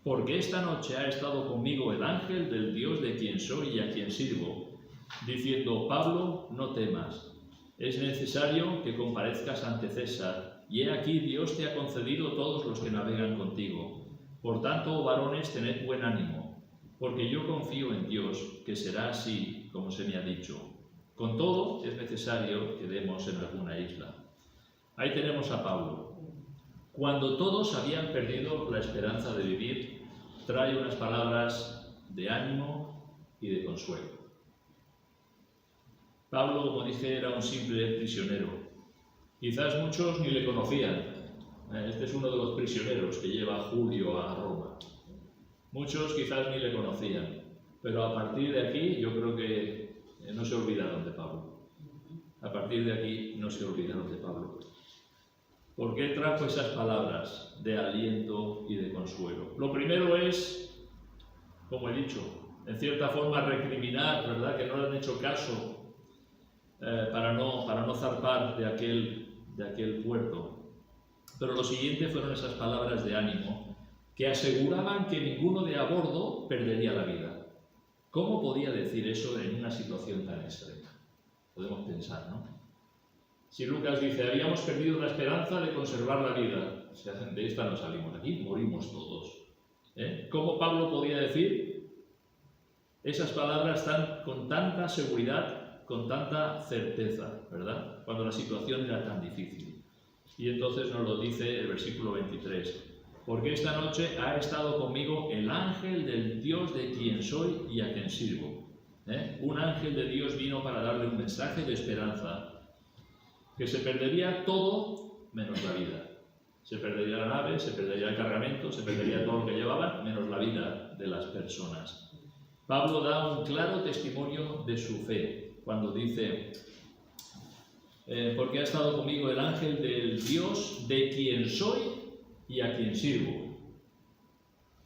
Porque esta noche ha estado conmigo el ángel del Dios de quien soy y a quien sirvo, diciendo, Pablo, no temas, es necesario que comparezcas ante César, y he aquí Dios te ha concedido todos los que navegan contigo. Por tanto, varones, tened buen ánimo, porque yo confío en Dios, que será así como se me ha dicho. Con todo, es necesario que demos en alguna isla. Ahí tenemos a Pablo. Cuando todos habían perdido la esperanza de vivir, trae unas palabras de ánimo y de consuelo. Pablo, como dije, era un simple prisionero. Quizás muchos ni le conocían. Este es uno de los prisioneros que lleva Julio a Roma. Muchos quizás ni le conocían, pero a partir de aquí yo creo que no se olvidaron de Pablo. A partir de aquí no se olvidaron de Pablo. ¿Por qué trajo esas palabras de aliento y de consuelo? Lo primero es, como he dicho, en cierta forma recriminar, ¿verdad?, que no le han hecho caso para no zarpar de aquel puerto. Pero lo siguiente fueron esas palabras de ánimo que aseguraban que ninguno de a bordo perdería la vida. ¿Cómo podía decir eso en una situación tan extrema? Podemos pensar, ¿no? Si Lucas dice, habíamos perdido la esperanza de conservar la vida, o sea, de esta no salimos, aquí morimos todos. ¿Cómo Pablo podía decir esas palabras con tanta seguridad, con tanta certeza, ¿verdad? Cuando la situación era tan difícil. Y entonces nos lo dice el versículo 23. Porque esta noche ha estado conmigo el ángel del Dios de quien soy y a quien sirvo. Un ángel de Dios vino para darle un mensaje de esperanza, que se perdería todo menos la vida. Se perdería la nave, se perdería el cargamento, se perdería todo lo que llevaban, menos la vida de las personas. Pablo da un claro testimonio de su fe, cuando dice, porque ha estado conmigo el ángel del Dios de quien soy y a quien sirvo.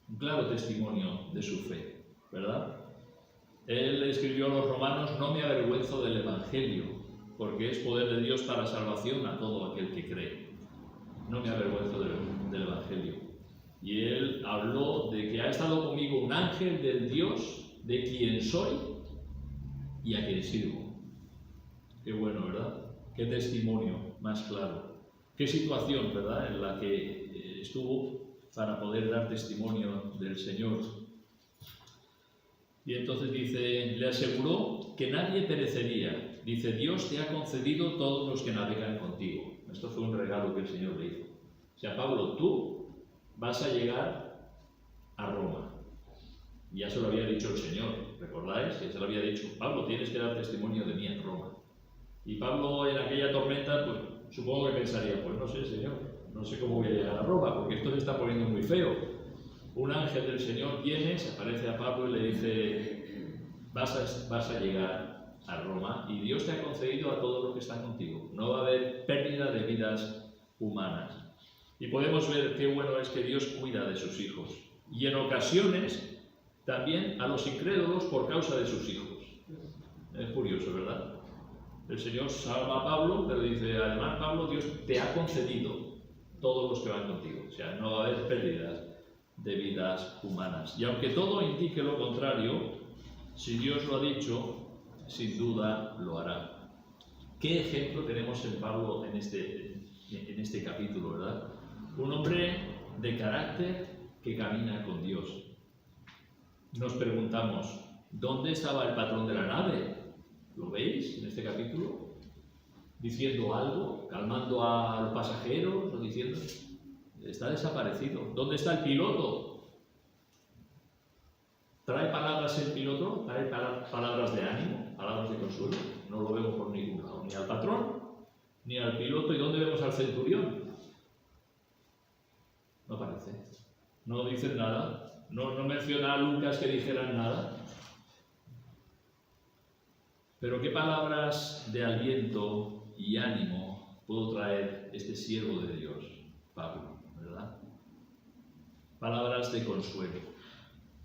Un claro testimonio de su fe, ¿verdad? Él escribió a los romanos, no me avergüenzo del Evangelio, porque es poder de Dios para salvación a todo aquel que cree. No me avergüenzo del Evangelio. Y él habló de que ha estado conmigo un ángel del Dios de quien soy y a quien sirvo. Qué bueno, ¿verdad? Qué testimonio más claro. Qué situación, ¿verdad?, en la que estuvo para poder dar testimonio del Señor. Y entonces dice, le aseguró que nadie perecería. Dice, Dios te ha concedido todos los que navegan contigo. Esto fue un regalo que el Señor le hizo. O sea, Pablo, tú vas a llegar a Roma. Y ya se lo había dicho el Señor, ¿recordáis? Que se lo había dicho, Pablo, tienes que dar testimonio de mí en Roma. Y Pablo en aquella tormenta, pues supongo que pensaría, pues no sé, Señor, no sé cómo voy a llegar a Roma, porque esto se está poniendo muy feo. Un ángel del Señor viene, se aparece a Pablo y le dice, vas a llegar a Roma y Dios te ha concedido a todos los que están contigo. No va a haber pérdida de vidas humanas. Y podemos ver qué bueno es que Dios cuida de sus hijos. Y en ocasiones también a los incrédulos por causa de sus hijos. Es curioso, ¿verdad? El Señor salva a Pablo, pero dice, además Pablo, Dios te ha concedido todos los que van contigo. O sea, no va a haber pérdidas de vidas humanas. Y aunque todo indique lo contrario, si Dios lo ha dicho, sin duda lo hará. ¿Qué ejemplo tenemos en Pablo en este capítulo, verdad? Un hombre de carácter que camina con Dios. Nos preguntamos, ¿dónde estaba el patrón de la nave? ¿Lo veis en este capítulo? Diciendo algo, calmando a los pasajeros, o diciendo... Está desaparecido. ¿Dónde está el piloto? ¿Trae palabras el piloto? ¿Trae palabras de ánimo? ¿Palabras de consuelo? No lo vemos por ningún lado. Ni al patrón, ni al piloto. ¿Y dónde vemos al centurión? No aparece. No dicen nada. No menciona a Lucas que dijeran nada. Pero ¿qué palabras de aliento y ánimo pudo traer este siervo de Dios, Pablo? ¿Verdad? Palabras de consuelo.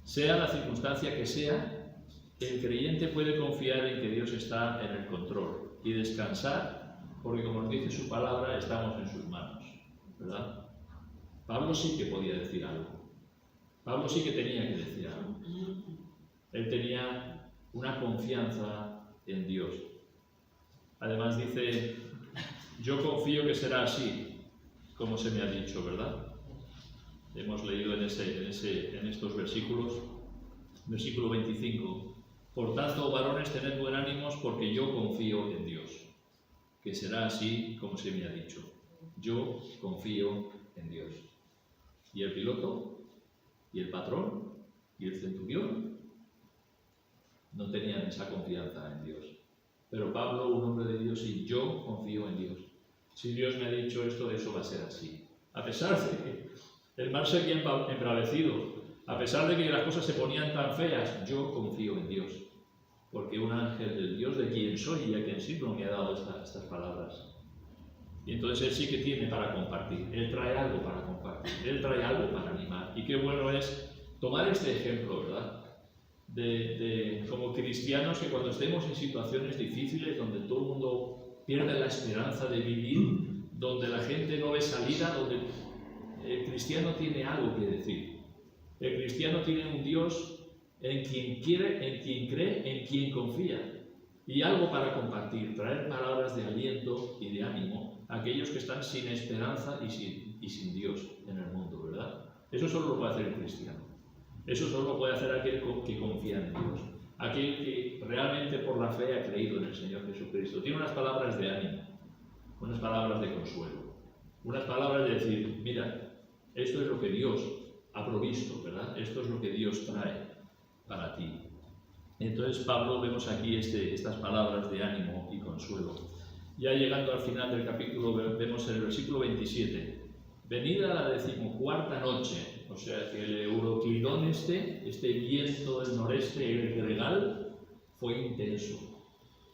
Sea la circunstancia que sea, el creyente puede confiar en que Dios está en el control y descansar, porque como nos dice su palabra, estamos en sus manos, ¿verdad? Pablo sí que podía decir algo. Pablo sí que tenía que decir algo. Él tenía una confianza en Dios. Además dice, yo confío que será así, como se me ha dicho, ¿verdad? Hemos leído en estos versículos, versículo 25, por tanto, varones, tened buen ánimo, porque yo confío en Dios, que será así como se me ha dicho. Yo confío en Dios. ¿Y el piloto? ¿Y el patrón? ¿Y el centurión? No tenían esa confianza en Dios. Pero Pablo, un hombre de Dios, y yo confío en Dios. Si Dios me ha dicho esto, eso va a ser así. A pesar de que el mar se había embravecido, a pesar de que las cosas se ponían tan feas, yo confío en Dios. Porque un ángel del Dios de quien soy y a quien sirvo me ha dado estas palabras. Y entonces él sí que tiene para compartir. Él trae algo para compartir. Él trae algo para animar. Y qué bueno es tomar este ejemplo, ¿verdad? Como cristianos, que cuando estemos en situaciones difíciles, donde todo el mundo pierde la esperanza de vivir, donde la gente no ve salida, donde el cristiano tiene algo que decir. El cristiano tiene un Dios en quien quiere, en quien cree, en quien confía. Y algo para compartir, traer palabras de aliento y de ánimo a aquellos que están sin esperanza y sin Dios en el mundo, ¿verdad? Eso solo lo puede hacer el cristiano. Eso solo lo puede hacer aquel que confía en Dios. Aquel que realmente por la fe ha creído en el Señor Jesucristo. Tiene unas palabras de ánimo, unas palabras de consuelo, unas palabras de decir, mira, esto es lo que Dios ha provisto, ¿verdad? Esto es lo que Dios trae para ti. Entonces Pablo, vemos aquí estas palabras de ánimo y consuelo. Ya llegando al final del capítulo, vemos en el versículo 27, venida la 14ª noche, o sea que el Euroclidón este viento del noreste gregal, fue intenso.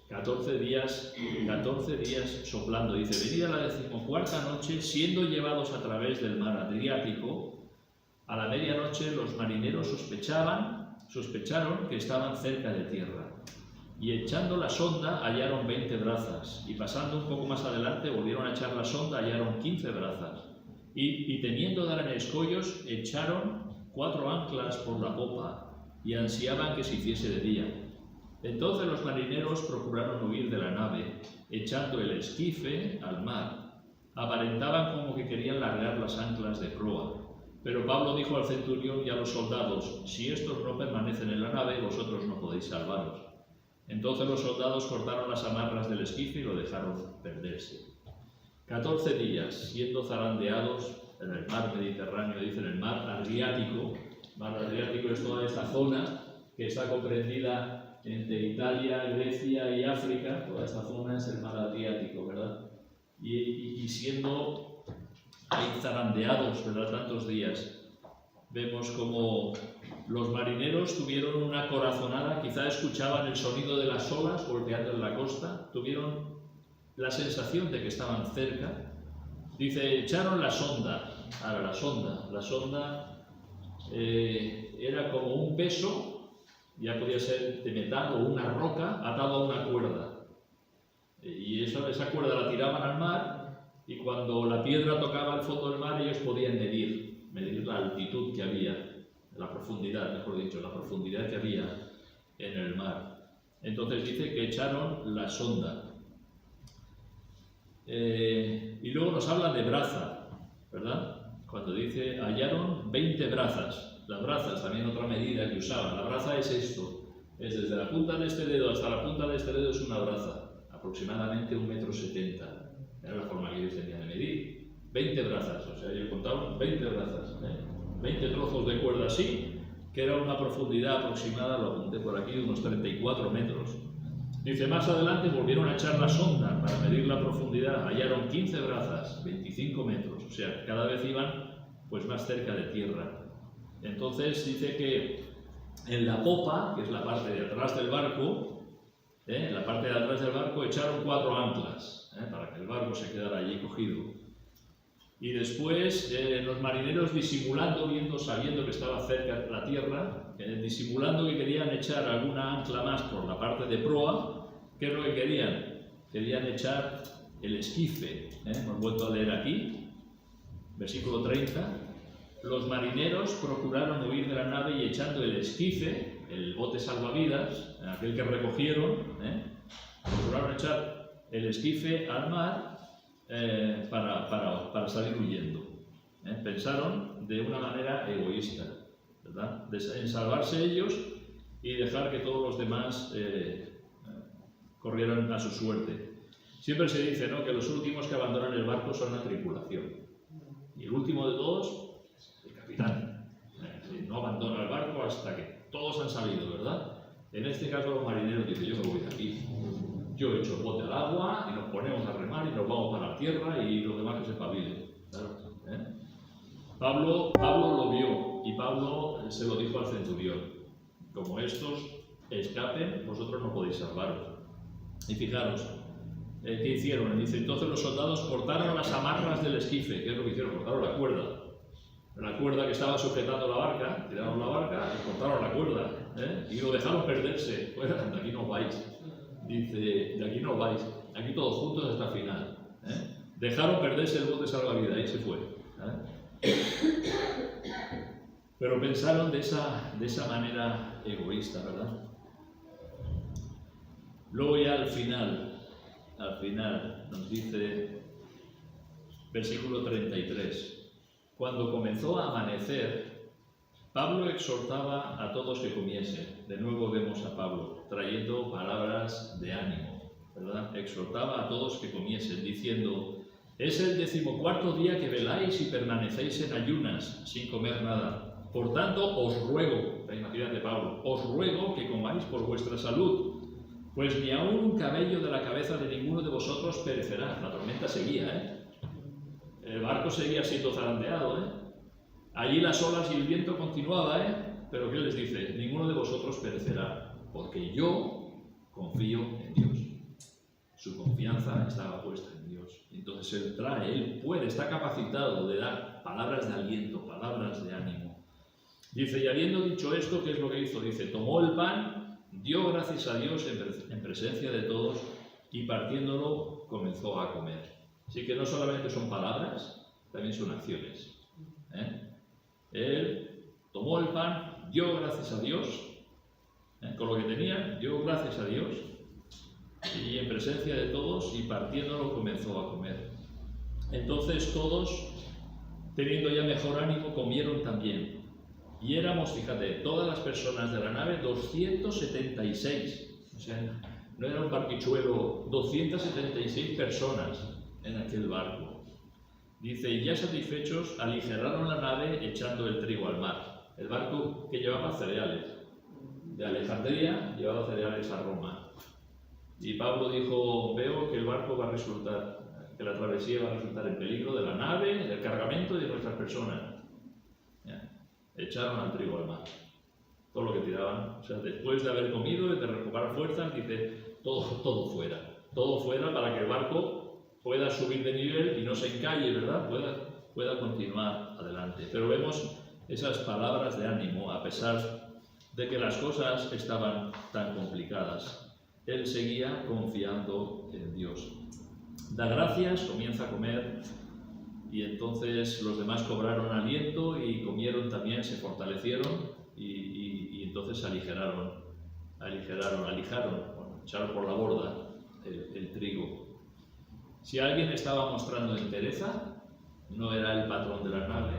14 días soplando. Dice, venida la 14ª noche, siendo llevados a través del mar Adriático, a la medianoche los marineros sospecharon que estaban cerca de tierra. Y echando la sonda hallaron 20 brazas, y pasando un poco más adelante volvieron a echar la sonda, hallaron 15 brazas. Y teniendo dar en escollos, echaron 4 anclas por la popa, y ansiaban que se hiciese de día. Entonces los marineros procuraron huir de la nave, echando el esquife al mar. Aparentaban como que querían largar las anclas de proa. Pero Pablo dijo al centurión y a los soldados, si estos no permanecen en la nave, vosotros no podéis salvaros. Entonces los soldados cortaron las amarras del esquife y lo dejaron perderse. 14 días siendo zarandeados en el mar Mediterráneo, dice en el mar Adriático. Mar Adriático es toda esta zona que está comprendida entre Italia, Grecia y África. Toda esta zona es el mar Adriático, ¿verdad? Y siendo ahí zarandeados, ¿verdad? Tantos días, vemos como Los marineros tuvieron una corazonada, quizá escuchaban el sonido de las olas golpeando en la costa, tuvieron la sensación de que estaban cerca. Dice, echaron la sonda. Ahora, la sonda era como un peso, ya podía ser de metal o una roca atado a una cuerda. Y esa cuerda la tiraban al mar y cuando la piedra tocaba el fondo del mar ellos podían medir la altitud que había, la profundidad, mejor dicho, la profundidad que había en el mar. Entonces dice que echaron la sonda. Y luego nos habla de braza, ¿verdad? Cuando dice, hallaron 20 brazas. Las brazas, también otra medida que usaban. La braza es esto, es desde la punta de este dedo hasta la punta de este dedo es una braza, aproximadamente 1,70 m. Era la forma que ellos tenían de medir. 20 brazas, o sea, ellos contaban 20 brazas, 20 trozos de cuerda así, que era una profundidad aproximada, lo apunté por aquí, de unos 34 metros. Dice, más adelante volvieron a echar la sonda para medir la profundidad, hallaron 15 brazas, 25 metros, o sea, cada vez iban pues más cerca de tierra. Entonces dice que en la popa, que es la parte de atrás del barco, en la parte de atrás del barco echaron 4 anclas, para que el barco se quedara allí cogido. Y después los marineros disimulando, sabiendo que estaba cerca la tierra, disimulando que querían echar alguna ancla más por la parte de proa. ¿Qué es lo que querían? Querían echar el esquife. Hemos vuelto a leer aquí, versículo 30. Los marineros procuraron huir de la nave y echando el esquife, el bote salvavidas, aquel que recogieron, procuraron echar el esquife al mar para salir huyendo. Pensaron de una manera egoísta, ¿verdad? En salvarse ellos y dejar que todos los demás corrieran a su suerte. Siempre se dice, ¿no?, que los últimos que abandonan el barco son la tripulación. Y el último de todos, el capitán. No abandona el barco hasta que todos han salido, ¿verdad? En este caso los marineros dicen, yo me voy de aquí. Yo echo el bote al agua y nos ponemos a remar y nos vamos para la tierra y los demás que se espabilen. Claro, Pablo lo vio y Pablo se lo dijo al centurión. Como estos escapen, vosotros no podéis salvaros. Y fijaros, ¿qué hicieron? Dice, entonces los soldados cortaron las amarras del esquife. ¿Qué es lo que hicieron? Cortaron la cuerda. La cuerda que estaba sujetando la barca, tiraron la barca y cortaron la cuerda. Y lo dejaron perderse. Bueno, de aquí no vais. Dice, de aquí no vais. Aquí todos juntos hasta el final. Dejaron perderse el bote salvavidas y se fue. Pero pensaron de esa manera egoísta, ¿verdad? Luego ya al final nos dice, versículo 33, cuando comenzó a amanecer, Pablo exhortaba a todos que comiesen. De nuevo vemos a Pablo trayendo palabras de ánimo, ¿verdad? Exhortaba a todos que comiesen, diciendo, es el 14º día que veláis y permanecéis en ayunas, sin comer nada. Por tanto, os ruego, imagínate Pablo, os ruego que comáis por vuestra salud, pues ni aun un cabello de la cabeza de ninguno de vosotros perecerá. La tormenta seguía, El barco seguía siendo zarandeado, Allí las olas y el viento continuaba, Pero ¿qué les dice? Ninguno de vosotros perecerá, porque yo confío en Dios. Su confianza estaba puesta en Dios. Entonces él puede, está capacitado de dar palabras de aliento, palabras de ánimo. Dice, y habiendo dicho esto, ¿qué es lo que hizo? Dice, tomó el pan, dio gracias a Dios en presencia de todos y partiéndolo comenzó a comer. Así que no solamente son palabras, también son acciones. Él tomó el pan, dio gracias a Dios, con lo que tenía, dio gracias a Dios y en presencia de todos y partiéndolo comenzó a comer. Entonces todos, teniendo ya mejor ánimo, comieron también. Y éramos, fíjate, todas las personas de la nave, 276. O sea, no era un barquichuelo, 276 personas en aquel barco. Dice, y ya satisfechos, aligeraron la nave echando el trigo al mar. El barco que llevaba cereales. De Alejandría llevaba cereales a Roma. Y Pablo dijo, veo que el barco va a resultar, que la travesía va a resultar en peligro de la nave, del cargamento y de nuestras personas. Echaron al trigo al mar. todo lo que tiraban. O sea, después de haber comido y de recuperar fuerzas, dice, todo fuera para que el barco pueda subir de nivel y no se encalle, ¿verdad? Pueda continuar adelante. Pero vemos esas palabras de ánimo, a pesar de que las cosas estaban tan complicadas. Él seguía confiando en Dios. Da gracias, comienza a comer, y entonces los demás cobraron aliento y comieron también, se fortalecieron y entonces alijaron, bueno, echaron por la borda el trigo. Si alguien estaba mostrando entereza, no era el patrón de la nave,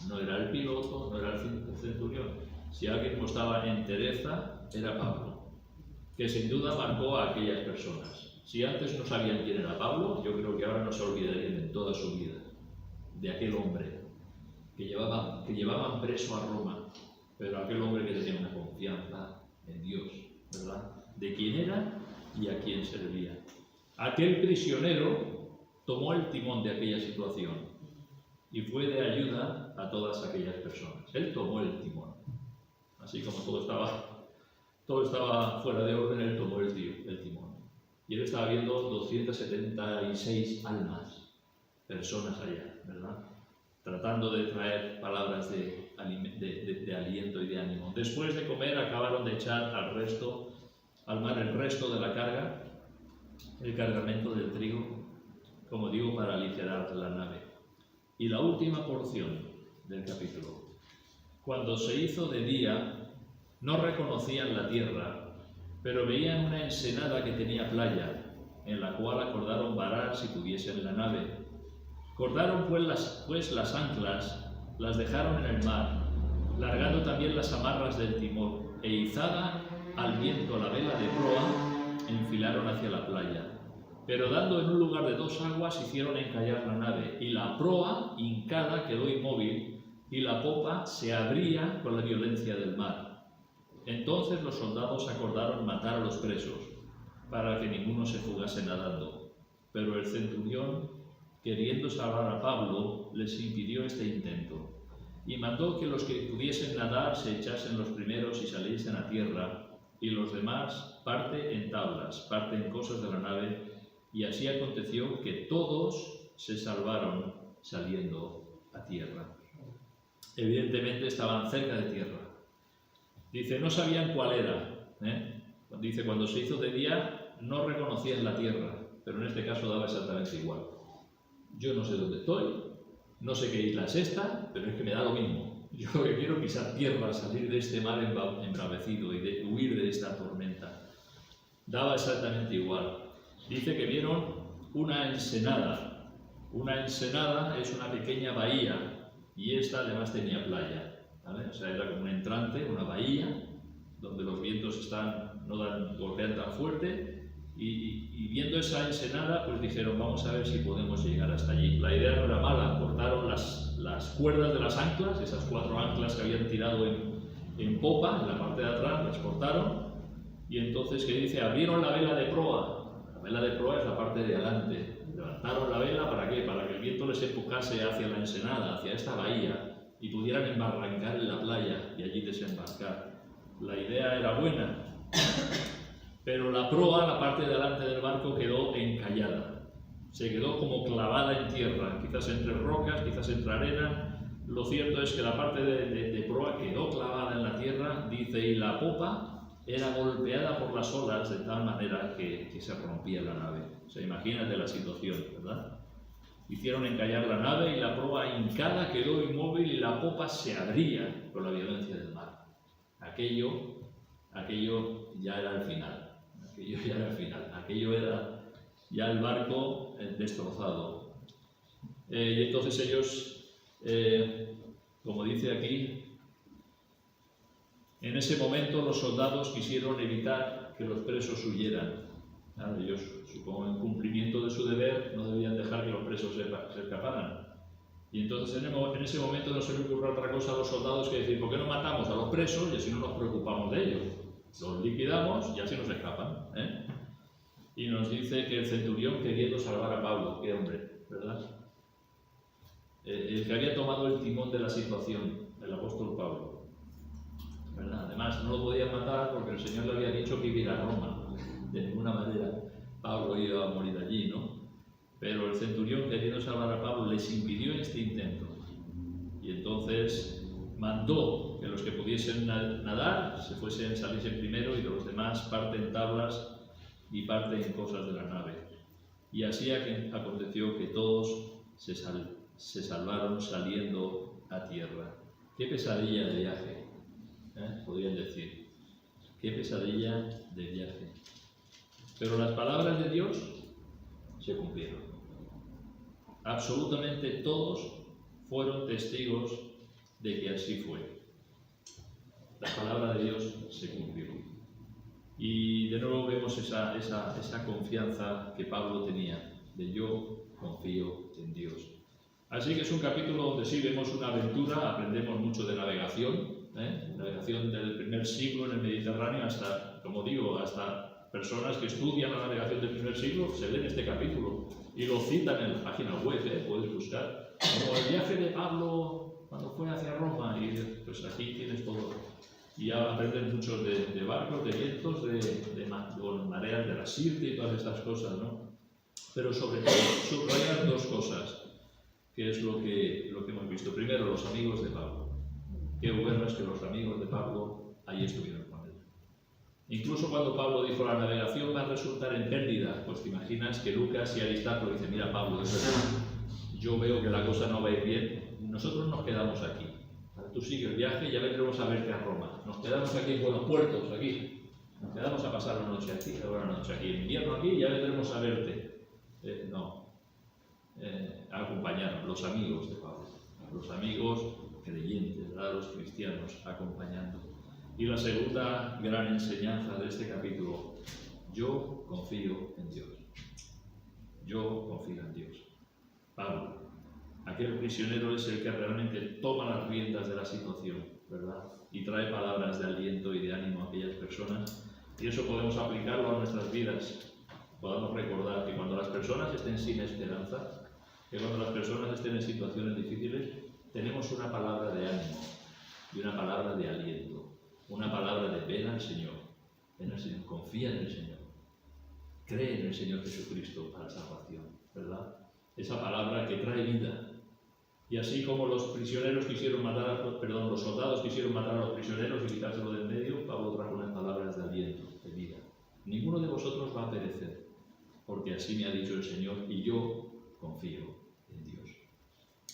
no era el piloto, no era el centurión. Si alguien mostraba entereza, era Pablo, que sin duda marcó a aquellas personas. Si antes no sabían quién era Pablo, yo creo que ahora no se olvidarían en toda su vida de aquel hombre que llevaban preso a Roma, pero aquel hombre que tenía una confianza en Dios, ¿verdad? De quién era y a quién servía. Aquel prisionero tomó el timón de aquella situación y fue de ayuda a todas aquellas personas. Él tomó el timón. Así como todo estaba fuera de orden, él tomó el timón. Y él estaba viendo 276 almas, personas allá, ¿verdad? Tratando de traer palabras de aliento y de ánimo. Después de comer, acabaron de echar al mar el resto de la carga, el cargamento del trigo, como digo, para aligerar la nave. Y la última porción del capítulo. Cuando se hizo de día, no reconocían la tierra, pero veían una ensenada que tenía playa, en la cual acordaron varar si pudiesen la nave. Cortaron pues las anclas, las dejaron en el mar, largando también las amarras del timón, e izada al viento la vela de proa, enfilaron hacia la playa. Pero dando en un lugar de 2 aguas, hicieron encallar la nave, y la proa, hincada, quedó inmóvil, y la popa se abría con la violencia del mar. Entonces los soldados acordaron matar a los presos, para que ninguno se fugase nadando. Pero el centurión, queriendo salvar a Pablo, les impidió este intento, y mandó que los que pudiesen nadar se echasen los primeros y saliesen a tierra, y los demás parte en tablas, parte en cosas de la nave, y así aconteció que todos se salvaron saliendo a tierra. Evidentemente estaban cerca de tierra. Dice, no sabían cuál era. Dice, cuando se hizo de día, no reconocían la tierra, pero en este caso daba exactamente igual. Yo no sé dónde estoy, no sé qué isla es esta, pero es que me da lo mismo. Yo lo que quiero es pisar tierra, salir de este mar embravecido y de huir de esta tormenta. Daba exactamente igual. Dice que vieron una ensenada. Una ensenada es una pequeña bahía y esta además tenía playa, ¿vale? O sea, era como un entrante, una bahía, donde los vientos golpean tan fuerte. Y viendo esa ensenada, pues dijeron, vamos a ver si podemos llegar hasta allí. La idea no era mala, cortaron las cuerdas de las anclas, esas 4 anclas que habían tirado en popa, en la parte de atrás, las cortaron, y entonces, ¿qué dice? Abrieron la vela de proa. La vela de proa es la parte de adelante. Levantaron la vela, ¿para qué? Para que el viento les empujase hacia la ensenada, hacia esta bahía, y pudieran embarrancar en la playa y allí desembarcar. La idea era buena. Pero la proa, la parte de delante del barco, quedó encallada. Se quedó como clavada en tierra, quizás entre rocas, quizás entre arena. Lo cierto es que la parte de proa quedó clavada en la tierra, dice, y la popa era golpeada por las olas de tal manera que se rompía la nave. O sea, imagínate la situación, ¿verdad? Hicieron encallar la nave y la proa hincada quedó inmóvil y la popa se abría con la violencia del mar. Aquello ya era el final. Aquello era ya el barco destrozado. Y entonces ellos, como dice aquí, en ese momento los soldados quisieron evitar que los presos huyeran. Claro, ellos, supongo, en cumplimiento de su deber, no debían dejar que los presos se escaparan. Y entonces en ese momento no se le ocurrió otra cosa a los soldados que decir, ¿por qué no matamos a los presos y así no nos preocupamos de ellos? Los liquidamos y así nos escapan. Y nos dice que el centurión, queriendo salvar a Pablo, qué hombre, ¿verdad? El que había tomado el timón de la situación, el apóstol Pablo. ¿verdad? Además, no lo podían matar porque el Señor le había dicho que iba a ir a Roma. De ninguna manera Pablo iba a morir allí, ¿no? Pero el centurión, queriendo salvar a Pablo, les impidió este intento. Y entonces mandó que los que pudiesen nadar saliesen primero, y de los demás parten tablas y parten cosas de la nave. Y así aconteció que todos se salvaron saliendo a tierra. ¡Qué pesadilla de viaje! Podrían decir. ¡Qué pesadilla de viaje! Pero las palabras de Dios se cumplieron. Absolutamente todos fueron testigos de que así fue. La palabra de Dios se cumplió. Y de nuevo vemos esa confianza que Pablo tenía, de yo confío en Dios. Así que es un capítulo donde sí vemos una aventura, aprendemos mucho de navegación, navegación del primer siglo en el Mediterráneo hasta, como digo, hasta personas que estudian la navegación del primer siglo se leen este capítulo y lo citan en la página web, puedes buscar, como el viaje de Pablo cuando fue hacia Roma, y pues aquí tienes todo. Y ya aprenden mucho de barcos, de vientos, de mareas de la Sirte y todas estas cosas, ¿no? Pero sobre todo subrayar dos cosas, que es lo que hemos visto. Primero, los amigos de Pablo. Qué bueno es que los amigos de Pablo ahí estuvieron con él. Incluso cuando Pablo dijo la navegación va a resultar en pérdida, pues te imaginas que Lucas y Aristarco dicen, mira Pablo, es verdad, yo veo que la cosa no va a ir bien, nosotros nos quedamos aquí. Tú sigue el viaje y ya vendremos a verte a Roma. Nos quedamos aquí en Buenos Puertos, aquí. Nos quedamos a pasar la noche aquí, en invierno aquí y ya vendremos a verte. Acompañaron los amigos de Pablo, los amigos creyentes, ¿verdad? Los cristianos acompañando. Y la segunda gran enseñanza de este capítulo, yo confío en Dios. Yo confío en Dios. Pablo, aquel prisionero, es el que realmente toma las riendas de la situación, ¿verdad? Y trae palabras de aliento y de ánimo a aquellas personas. Y eso podemos aplicarlo a nuestras vidas. Podamos recordar que cuando las personas estén sin esperanza, que cuando las personas estén en situaciones difíciles, tenemos una palabra de ánimo y una palabra de aliento, una palabra de ven al Señor, confía en el Señor, cree en el Señor Jesucristo para salvación, ¿verdad? Esa palabra que trae vida. Y así como los soldados quisieron matar a los prisioneros y quitárselo del medio, Pablo trajo unas palabras de aliento, de vida. Ninguno de vosotros va a perecer, porque así me ha dicho el Señor, y yo confío en Dios.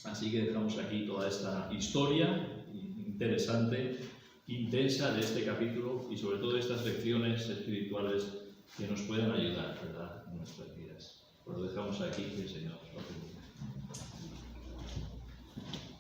Así que dejamos aquí toda esta historia interesante, intensa de este capítulo, y sobre todo estas lecciones espirituales que nos puedan ayudar, ¿verdad?, en nuestras vidas. Lo dejamos aquí, que el Señor nos bendiga.